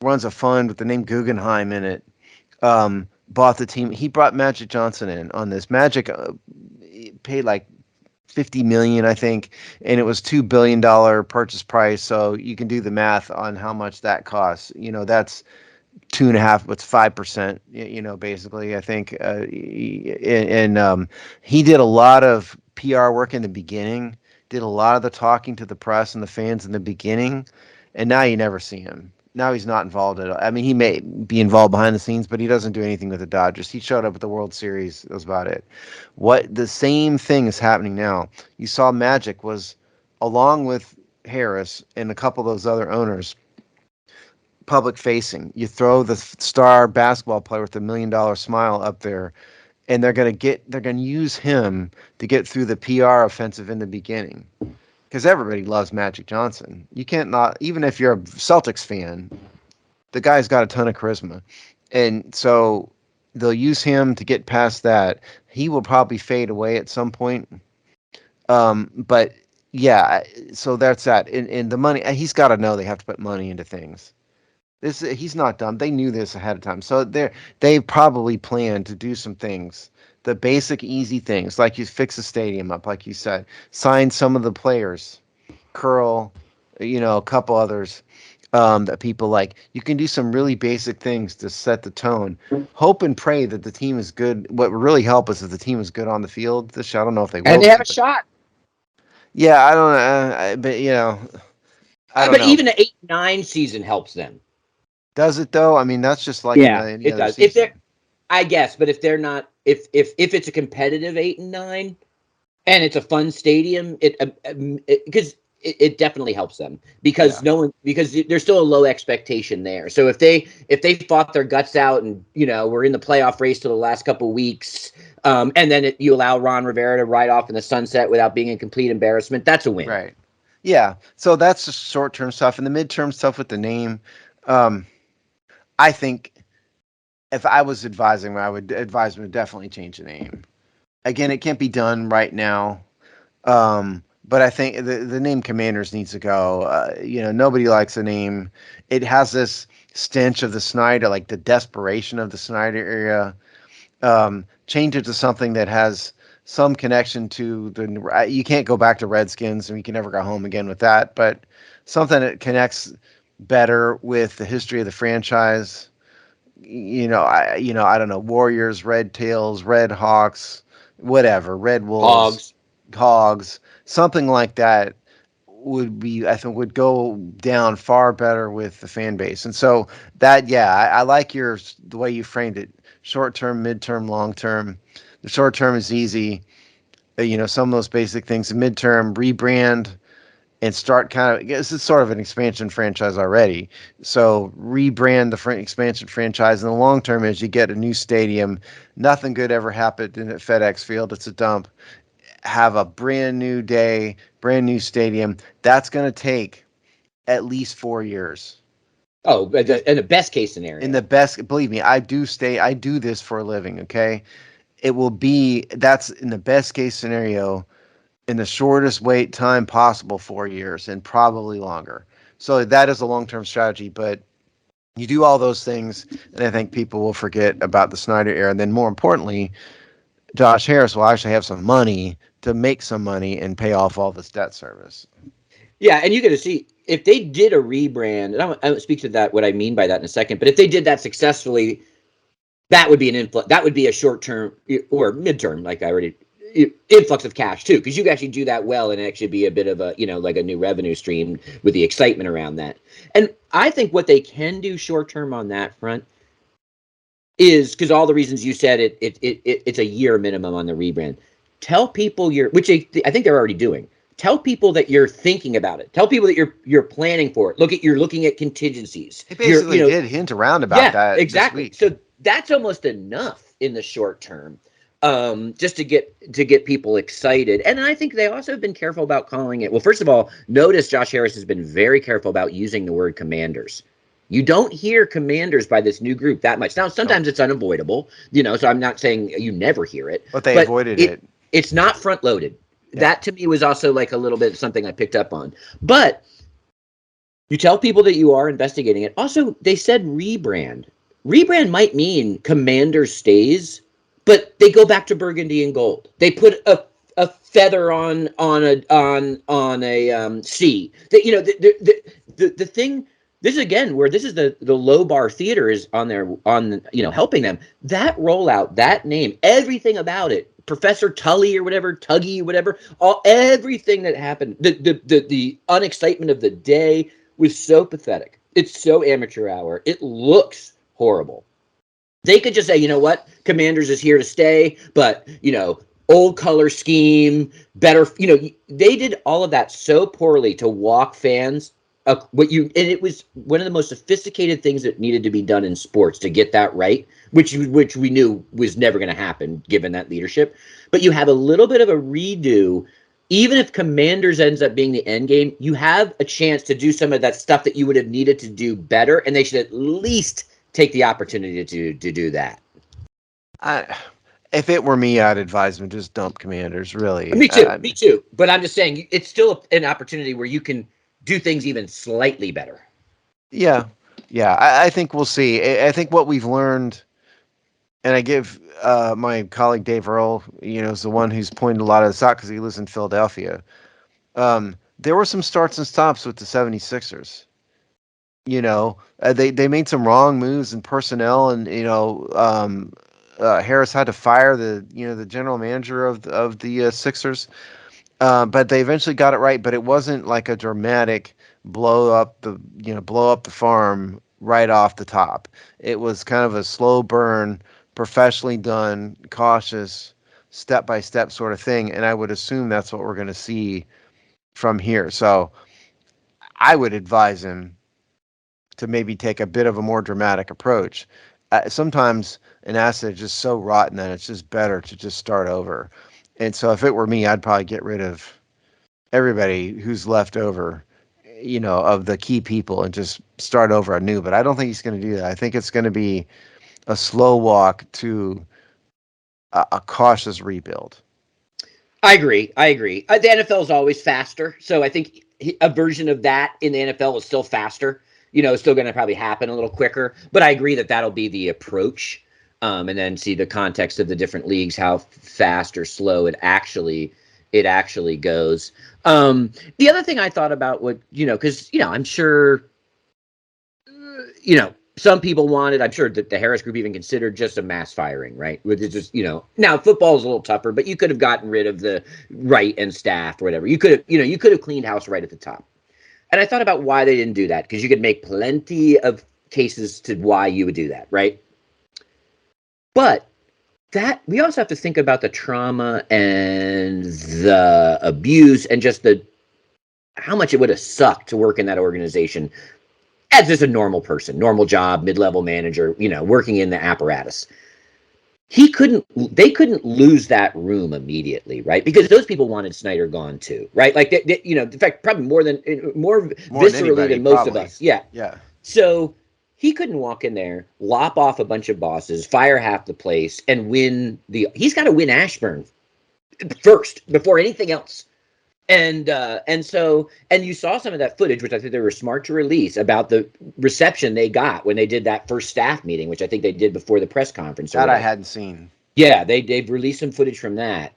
runs a fund with the name Guggenheim in it, bought the team. He brought Magic Johnson in on this. Magic paid like $50 million, I think, and it was $2 billion purchase price. So you can do the math on how much that costs. That's 2.5, what's 5%, basically, I think. And he did a lot of PR work in the beginning, did a lot of the talking to the press and the fans in the beginning, and now you never see him. Now he's not involved at all. I mean, he may be involved behind the scenes, but he doesn't do anything with the Dodgers. He showed up at the World Series. That was about it. The same thing is happening now. You saw Magic was, along with Harris and a couple of those other owners, public facing. You throw the star basketball player with $1 million smile up there, and they're going to use him to get through the PR offensive in the beginning. Because everybody loves Magic Johnson. You can't not, even if you're a Celtics fan, the guy's got a ton of charisma. And so they'll use him to get past that. He will probably fade away at some point. But yeah, so that's that. And the money, he's got to know they have to put money into things. He's not dumb. They knew this ahead of time. So they probably planned to do some things. The basic easy things, like you fix the stadium up, like you said, sign some of the players, Curl, a couple others that people like. You can do some really basic things to set the tone. Hope and pray that the team is good. What would really help us if the team is good on the field. I don't know if they will. And they have a shot. Yeah, I don't know. But I don't know. Even the 8-9 season helps them. Does it though? I mean, that's just like it does. Season. If they're, I guess, but if they're not, if it's a competitive 8-9, and it's a fun stadium, it definitely helps them because because there's still a low expectation there. So if they fought their guts out and we're in the playoff race to the last couple of weeks, and then you allow Ron Rivera to ride off in the sunset without being a complete embarrassment, that's a win. Right. Yeah. So that's the short-term stuff, and the mid-term stuff with the name. I think if I was advising, I would advise them to definitely change the name. Again, it can't be done right now. But I think the name Commanders needs to go. Nobody likes the name. It has this stench of the Snyder, like the desperation of the Snyder era. Change it to something that has some connection to the. You can't go back to Redskins, and you can never go home again with that. But something that connects better with the history of the franchise. I don't know, Warriors, Red Tails, Red Hawks, whatever, Red Wolves, Hogs. Hogs, something like that I think would go down far better with the fan base. And so that, yeah, I like the way you framed it. Short term, midterm, long term. The short term is easy. Some of those basic things. The midterm, rebrand and start kind of, this is sort of an expansion franchise already. So rebrand the expansion franchise. In the long term is you get a new stadium. Nothing good ever happened in at FedEx Field. It's a dump. Have a brand new day, brand new stadium. That's going to take at least 4 years. Oh, in the best case scenario. In the best, believe me, I do this for a living. Okay. That's in the best case scenario, in the shortest wait time possible, 4 years, and probably longer. So that is a long-term strategy, but you do all those things, and I think people will forget about the Snyder era. And then more importantly, Josh Harris will actually have some money to make some money and pay off all this debt service. Yeah, and you got to see if they did a rebrand, and I'll speak to that, what I mean by that in a second, but if they did that successfully, that would be that would be a short-term or midterm, like I already, influx of cash too, because you can actually do that well and actually be a bit of a, like a new revenue stream with the excitement around that. And I think what they can do short-term on that front is, because all the reasons you said, it's a year minimum on the rebrand. Tell people which I think they're already doing. Tell people that you're thinking about it. Tell people that you're planning for it. You're looking at contingencies. They basically did hint around about that exactly. this week. So that's almost enough in the short term, just to get people excited. And I think they also have been careful about calling it. Well, first of all, notice Josh Harris has been very careful about using the word Commanders. You don't hear Commanders by this new group that much. Now, sometimes it's unavoidable, so I'm not saying you never hear it. But they avoided it. It's not front-loaded. Yeah. That, to me, was also like a little bit something I picked up on. But you tell people that you are investigating it. Also, they said rebrand. Rebrand might mean Commanders stays, but they go back to burgundy and gold. They put a feather on a C. The thing. This is again where this is the low bar theater is on helping them. That rollout, that name, everything about it, Professor Tully or whatever, Tuggy, whatever, everything that happened, the unexcitement of the day was so pathetic. It's so amateur hour. It looks horrible. They could just say, you know what, Commanders is here to stay, but old color scheme, better. They did all of that so poorly to walk fans. And it was one of the most sophisticated things that needed to be done in sports to get that right, which we knew was never going to happen given that leadership. But you have a little bit of a redo. Even if Commanders ends up being the end game, you have a chance to do some of that stuff that you would have needed to do better, and they should at least take the opportunity to do that. If it were me, I'd advise them just dump Commanders. Really, me too. But I'm just saying it's still an opportunity where you can do things even slightly better. Yeah. I think we'll see. I think what we've learned, and I give my colleague Dave Earl, is the one who's pointed a lot of this out because he lives in Philadelphia. There were some starts and stops with the 76ers. They made some wrong moves in personnel, and Harris had to fire the general manager of the Sixers. But they eventually got it right. But it wasn't like a dramatic blow up the farm right off the top. It was kind of a slow burn, professionally done, cautious, step by step sort of thing. And I would assume that's what we're going to see from here. So I would advise him to maybe take a bit of a more dramatic approach. Sometimes an asset is just so rotten that it's just better to just start over. And so if it were me, I'd probably get rid of everybody who's left over, of the key people and just start over anew. But I don't think he's going to do that. I think it's going to be a slow walk to a cautious rebuild. I agree. The NFL is always faster. So I think a version of that in the NFL is still faster. It's still going to probably happen a little quicker. But I agree that that'll be the approach. and then see the context of the different leagues, how fast or slow it actually goes. The other thing I thought about because I'm sure some people wanted, I'm sure that the Harris group even considered just a mass firing, right? With it just, now football is a little tougher, but you could have gotten rid of the right and staff or whatever. You could have cleaned house right at the top. And I thought about why they didn't do that, because you could make plenty of cases to why you would do that, right? But that we also have to think about the trauma and the abuse and just how much it would have sucked to work in that organization as just a normal person, normal job, mid-level manager, working in the apparatus. They couldn't lose that room immediately, right? Because those people wanted Snyder gone too, right? Like, in fact, probably more viscerally than most of us. Yeah. Yeah. So he couldn't walk in there, lop off a bunch of bosses, fire half the place, and he's got to win Ashburn first before anything else. And you saw some of that footage, which I think they were smart to release, about the reception they got when they did that first staff meeting, which I think they did before the press conference. That I hadn't seen. Yeah, they've released some footage from that,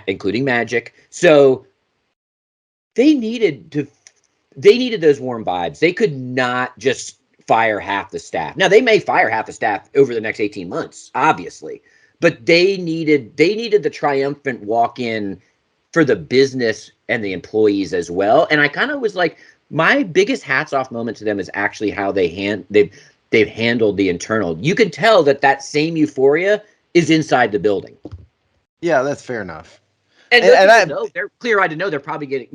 including Magic. So they needed those warm vibes. They could not just fire half the staff. Now they may fire half the staff over the next 18 months, obviously, but they needed the triumphant walk in for the business and the employees as well. And I kind of was like, my biggest hats off moment to them is actually how they've handled the internal. You can tell that same euphoria is inside the building. Yeah, that's fair enough. And they're clear-eyed to know they're probably getting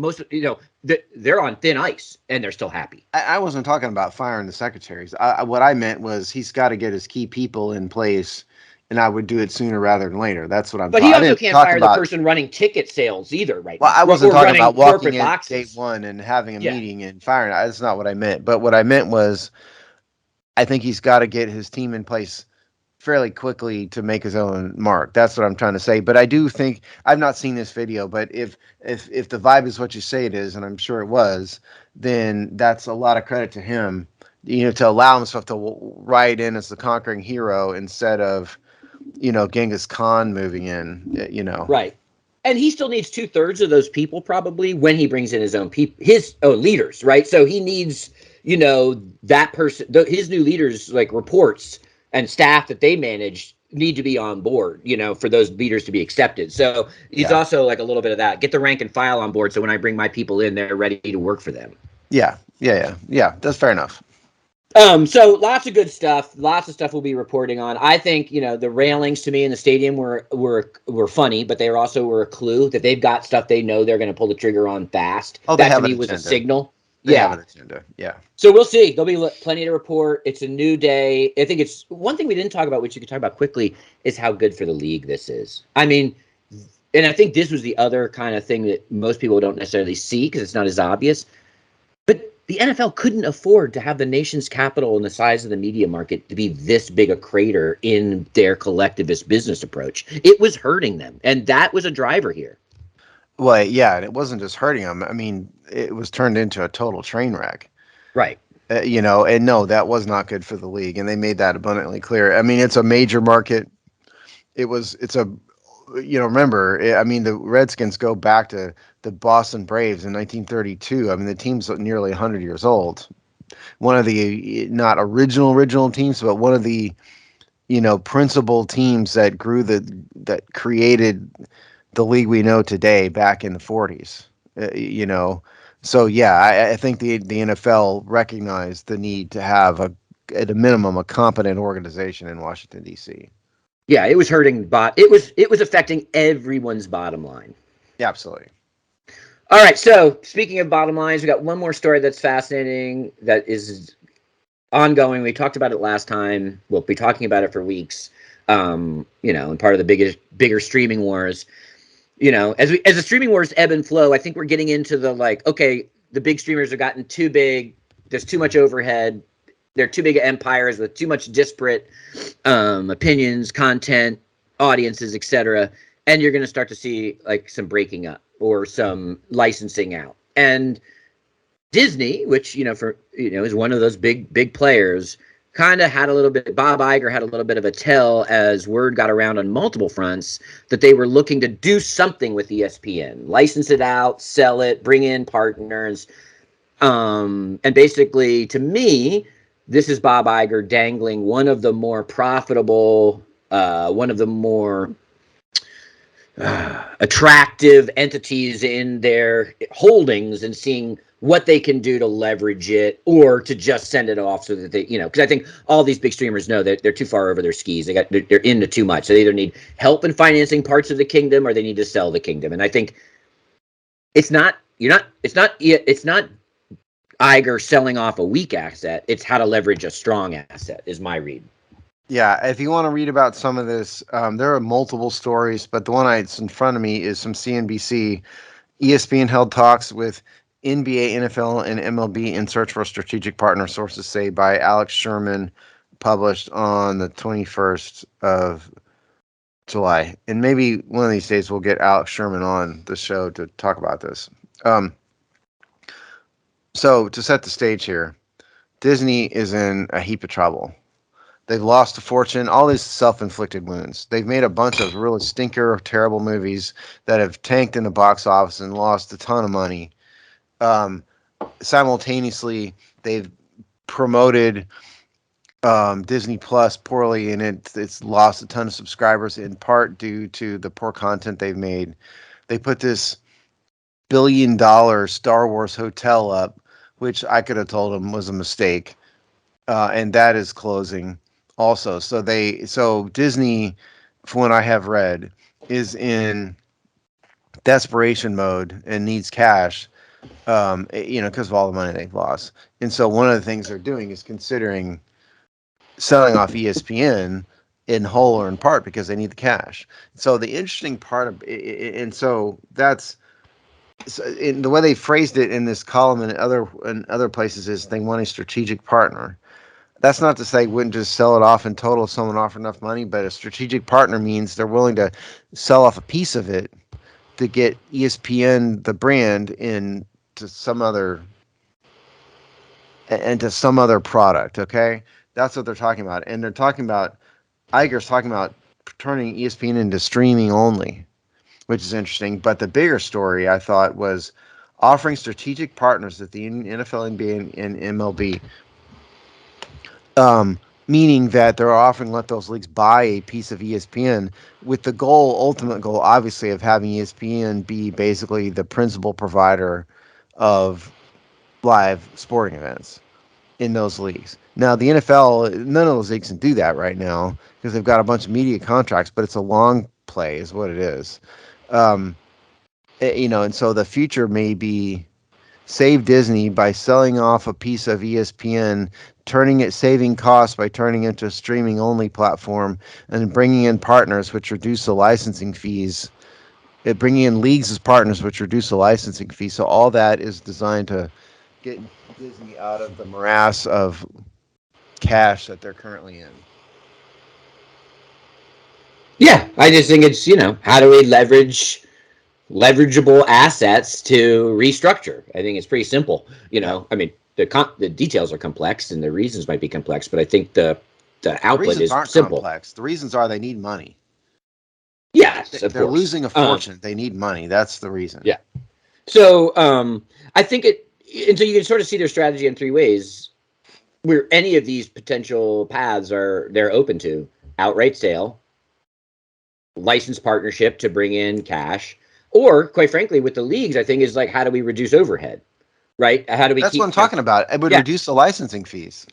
they're on thin ice and they're still happy. I wasn't talking about firing the secretaries. What I meant was he's got to get his key people in place, and I would do it sooner rather than later. That's what I'm. But he also can't fire the person running ticket sales either, right? Well, I wasn't talking about walking in day one and having a meeting and firing. That's not what I meant. But what I meant was, I think he's got to get his team in place fairly quickly to make his own mark. That's what I'm trying to say. But I do think, I've not seen this video, but if the vibe is what you say it is, and I'm sure it was, then that's a lot of credit to him, to allow himself to ride in as the conquering hero instead of, Genghis Khan moving in, Right. And he still needs 2/3 of those people probably when he brings in his own leaders, right? So he needs, that person, his new leaders, like reports and staff that they manage, need to be on board, for those leaders to be accepted. So he's also like a little bit of that. Get the rank and file on board, so when I bring my people in, they're ready to work for them. Yeah. That's fair enough. So lots of good stuff. Lots of stuff we'll be reporting on. I think, the railings to me in the stadium were funny, but they also were a clue that they've got stuff they know they're going to pull the trigger on fast. Oh, that to me was a signal. They have an agenda. Yeah. So we'll see. There'll be plenty to report. It's a new day. I think it's one thing we didn't talk about, which you could talk about quickly, is how good for the league this is. I mean, and I think this was the other kind of thing that most people don't necessarily see because it's not as obvious. But the NFL couldn't afford to have the nation's capital and the size of the media market to be this big a crater in their collectivist business approach. It was hurting them, and that was a driver here. Well, yeah, and it wasn't just hurting them. I mean, it was turned into a total train wreck. Right. And no, that was not good for the league, and they made that abundantly clear. I mean, it's a major market. Remember, I mean, the Redskins go back to the Boston Braves in 1932. I mean, the team's nearly 100 years old. One of the, not original teams, but one of the, principal teams that that created the league we know today back in the 40s, So, yeah, I think the NFL recognized the need to have, at a minimum, a competent organization in Washington, D.C. Yeah, it was hurting, it was affecting everyone's bottom line. Yeah, absolutely. All right, so speaking of bottom lines, we got one more story that's fascinating that is ongoing. We talked about it last time. We'll be talking about it for weeks. And part of the bigger streaming wars. As the streaming wars ebb and flow, I think we're getting into the the big streamers have gotten too big. There's too much overhead. They're too big empires with too much disparate opinions, content, audiences, etc. And you're going to start to see some breaking up or some licensing out. And Disney, which is one of those big players, kind of had a little bit, Bob Iger had a little bit of a tell as word got around on multiple fronts that they were looking to do something with ESPN, license it out, sell it, bring in partners. And basically, to me, this is Bob Iger dangling one of the more profitable, one of the more attractive entities in their holdings and seeing what they can do to leverage it or to just send it off so that they, because I think all these big streamers know that they're too far over their skis. They're into too much. They either need help in financing parts of the kingdom or they need to sell the kingdom. And I think it's not Iger selling off a weak asset. It's how to leverage a strong asset is my read. Yeah, if you want to read about some of this, there are multiple stories, but the one that's in front of me is from CNBC. ESPN held talks with NBA, NFL, and MLB in search for a strategic partner, sources say, by Alex Sherman, published on the 21st of July. And maybe one of these days we'll get Alex Sherman on the show to talk about this. So to set the stage here, Disney is in a heap of trouble. They've lost a fortune, all these self-inflicted wounds. They've made a bunch of really stinker, terrible movies that have tanked in the box office and lost a ton of money. Simultaneously, they've promoted Disney Plus poorly, and it's lost a ton of subscribers in part due to the poor content they've made. They put this $1 billion Star Wars hotel up, which I could have told them was a mistake, and that is closing also. So Disney, from what I have read, is in desperation mode and needs cash, because of all the money they've lost. And so one of the things they're doing is considering selling off ESPN in whole or in part because they need the cash. So the interesting part of and so that's in the way they phrased it in this column and other places is they want a strategic partner. That's not to say wouldn't just sell it off in total if someone offered enough money, but a strategic partner means they're willing to sell off a piece of it to get ESPN, the brand, into some other product. Okay, that's what they're talking about, and they're talking about Iger's talking about turning ESPN into streaming only, which is interesting. But the bigger story I thought was offering strategic partners at the NFL, NBA, and MLB. Meaning that they're offering let those leagues buy a piece of ESPN with the ultimate goal, obviously, of having ESPN be basically the principal provider of live sporting events in those leagues. Now, the NFL, none of those leagues can do that right now because they've got a bunch of media contracts, but it's a long play is what it is. And so the future may be save Disney by selling off a piece of ESPN, saving costs by turning it into a streaming only platform, and bringing in partners which reduce the licensing fees. Bringing in leagues as partners which reduce the licensing fee. So all that is designed to get Disney out of the morass of cash that they're currently in. Yeah, I just think it's, how do we leverageable assets to restructure? I think it's pretty simple. I mean, the details are complex and the reasons might be complex, but I think the output is simple. Complex. The reasons are they need money. Yes, they're losing a fortune. They need money. That's the reason. Yeah. So I think and so you can sort of see their strategy in three ways where any of these potential paths they're open to: outright sale, license partnership to bring in cash, or quite frankly, with the leagues, I think is like, how do we reduce overhead? Right? How do we? That's what I'm talking about. It would reduce the licensing fees.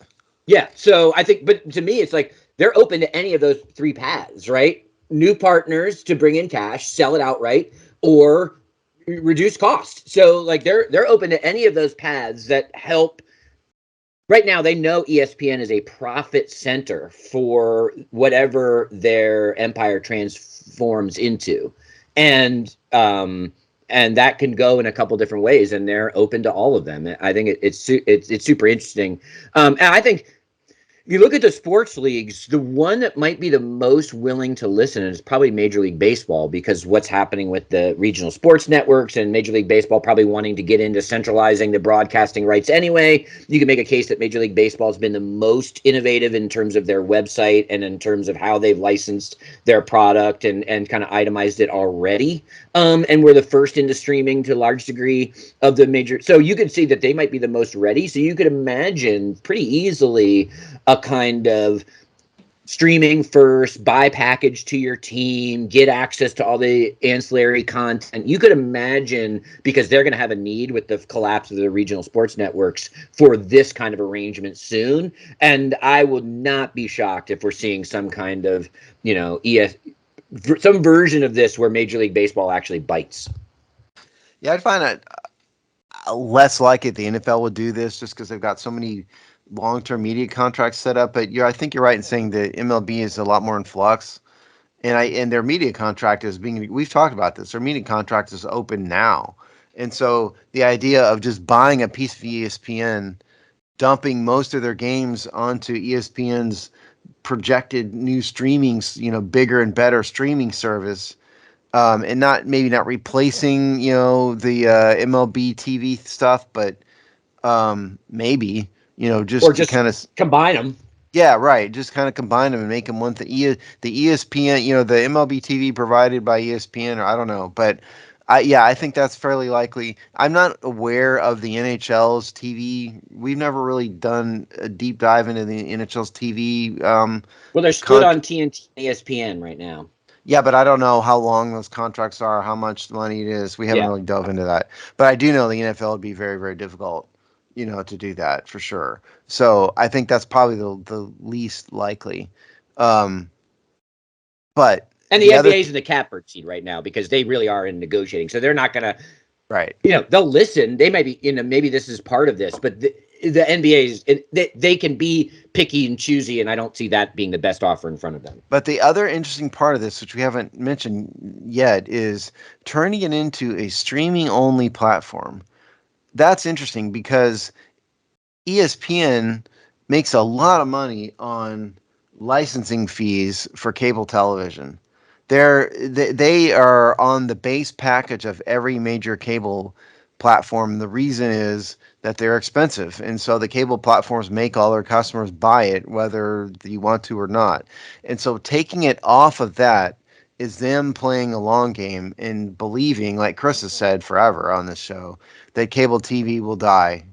Yeah. So I think, but to me, it's like they're open to any of those three paths, right? New partners to bring in cash, sell it outright, or reduce cost. So like they're open to any of those paths that help. Right now, they know ESPN is a profit center for whatever their empire transforms into, and that can go in a couple different ways, and they're open to all of them. I think it's super interesting, and I think You look at the sports leagues, the one that might be the most willing to listen is probably Major League Baseball, because what's happening with the regional sports networks and Major League Baseball probably wanting to get into centralizing the broadcasting rights anyway. You can make a case that Major League Baseball has been the most innovative in terms of their website and in terms of how they've licensed their product and kind of itemized it already. And we're the first into streaming to a large degree of the major. So you could see that they might be the most ready. So you could imagine pretty easily a kind of streaming first, buy package to your team, get access to all the ancillary content. You could imagine, because they're going to have a need with the collapse of the regional sports networks, for this kind of arrangement soon. And I would not be shocked if we're seeing some kind of, some version of this where Major League Baseball actually bites. Yeah, I'd find it less likely the NFL would do this just because they've got so many long-term media contracts set up. But I think you're right in saying the MLB is a lot more in flux, and their media contract is being. We've talked about this. Their media contract is open now, and so the idea of just buying a piece of ESPN, dumping most of their games onto ESPN's projected new streaming, bigger and better streaming service. And maybe not replacing, the MLB TV stuff, but maybe, Or just just kind of, combine them. yeah, right. Just kind of combine them and make them one thing. The ESPN, the MLB TV provided by ESPN, or I don't know, but I think that's fairly likely. I'm not aware of the NHL's TV. We've never really done a deep dive into the NHL's TV. Well, they're split on TNT and ESPN right now. Yeah, but I don't know how long those contracts are, how much money it is. We haven't really dove into that. But I do know the NFL would be very, very difficult, to do that for sure. So I think that's probably the least likely. But and the NBA's in the catbird seat right now because they really are in negotiating. So they're not going to, right. They'll listen. They might be, maybe this is part of this, but the NBA's, they can be picky and choosy, and I don't see that being the best offer in front of them. But the other interesting part of this, which we haven't mentioned yet, is turning it into a streaming-only platform. That's interesting because ESPN makes a lot of money on licensing fees for cable television. They are on the base package of every major cable platform. The reason is that they're expensive, and so the cable platforms make all their customers buy it whether you want to or not. And so taking it off of that is them playing a long game and believing, like Chris has said forever on this show, that cable TV will die,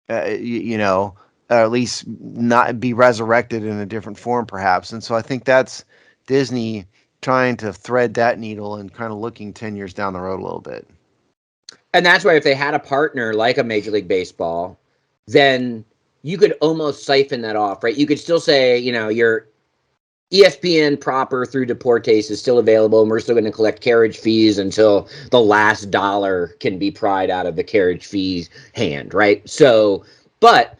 or at least not be resurrected in a different form perhaps. And so I think that's Disney trying to thread that needle and kind of looking 10 years down the road a little bit. And that's why if they had a partner like a Major League Baseball, then you could almost siphon that off, right? You could still say, your ESPN proper through Deportes is still available, and we're still going to collect carriage fees until the last dollar can be pried out of the carriage fees hand, right? So, but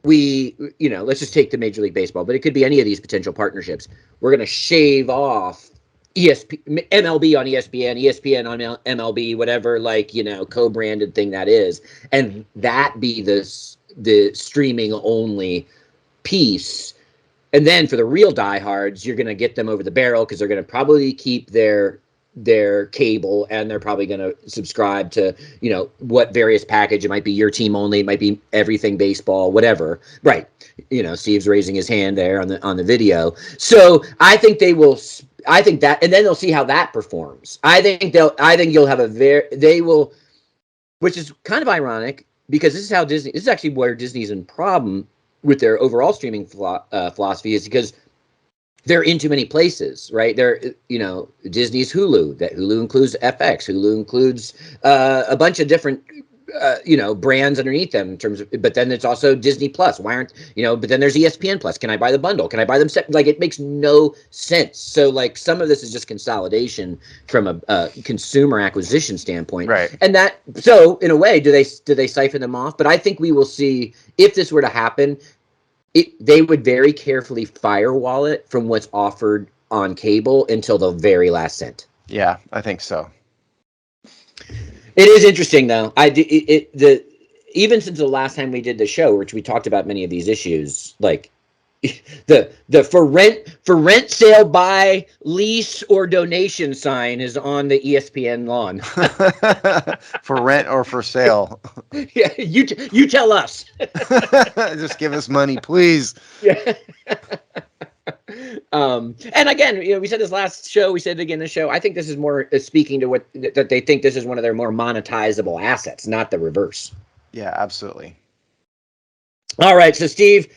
let's just take the Major League Baseball, but it could be any of these potential partnerships. We're going to shave off MLB on ESPN, ESPN on MLB, whatever, co-branded thing that is, and that be the streaming only piece. And then for the real diehards, you're going to get them over the barrel because they're going to probably keep their cable, and they're probably going to subscribe to, what various package. It might be your team only. It might be everything baseball, whatever. Right. Steve's raising his hand there on the video. So I think and then they'll see how that performs. I think you'll have which is kind of ironic because this is actually where Disney's in problem with their overall streaming philosophy, is because they're in too many places, right? They're, Disney's Hulu. That Hulu includes FX. Hulu includes a bunch of different, brands underneath them in terms of. But then it's also Disney Plus. Why aren't But then there's ESPN Plus. Can I buy the bundle? Can I buy them separate? It makes no sense. So some of this is just consolidation from a consumer acquisition standpoint, right? And so in a way, do they siphon them off? But I think we will see, if this were to happen, they would very carefully firewall it from what's offered on cable until the very last cent. Yeah, I think so. It is interesting, though. Even since the last time we did the show, which we talked about many of these issues, the for rent, sale, buy, lease, or donation sign is on the ESPN lawn. For rent or for sale. Yeah, you tell us. Just give us money, please. Yeah. And again, we said this last show, we said it again this show. I think this is more speaking to what that they think this is one of their more monetizable assets, not the reverse. Yeah, absolutely. All right, so Steve,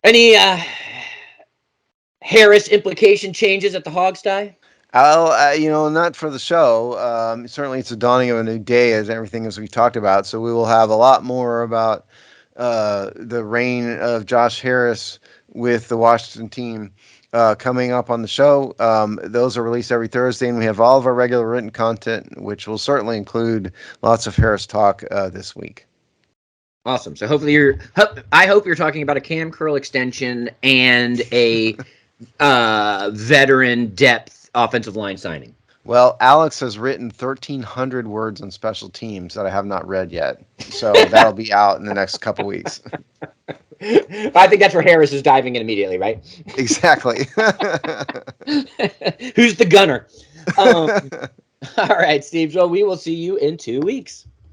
any Harris implication changes at the Hogsty? Not for the show. Certainly, it's a dawning of a new day, as everything as we talked about. So we will have a lot more about the reign of Josh Harris with the Washington team coming up on the show. Those are released every Thursday, and we have all of our regular written content, which will certainly include lots of Harris talk this week. Awesome. So hopefully I hope you're talking about a Cam Curl extension and a veteran depth offensive line signing. Well, Alex has written 1,300 words on special teams that I have not read yet. So that'll be out in the next couple weeks. I think that's where Harris is diving in immediately, right? Exactly. Who's the gunner? All right, Steve. So we will see you in 2 weeks.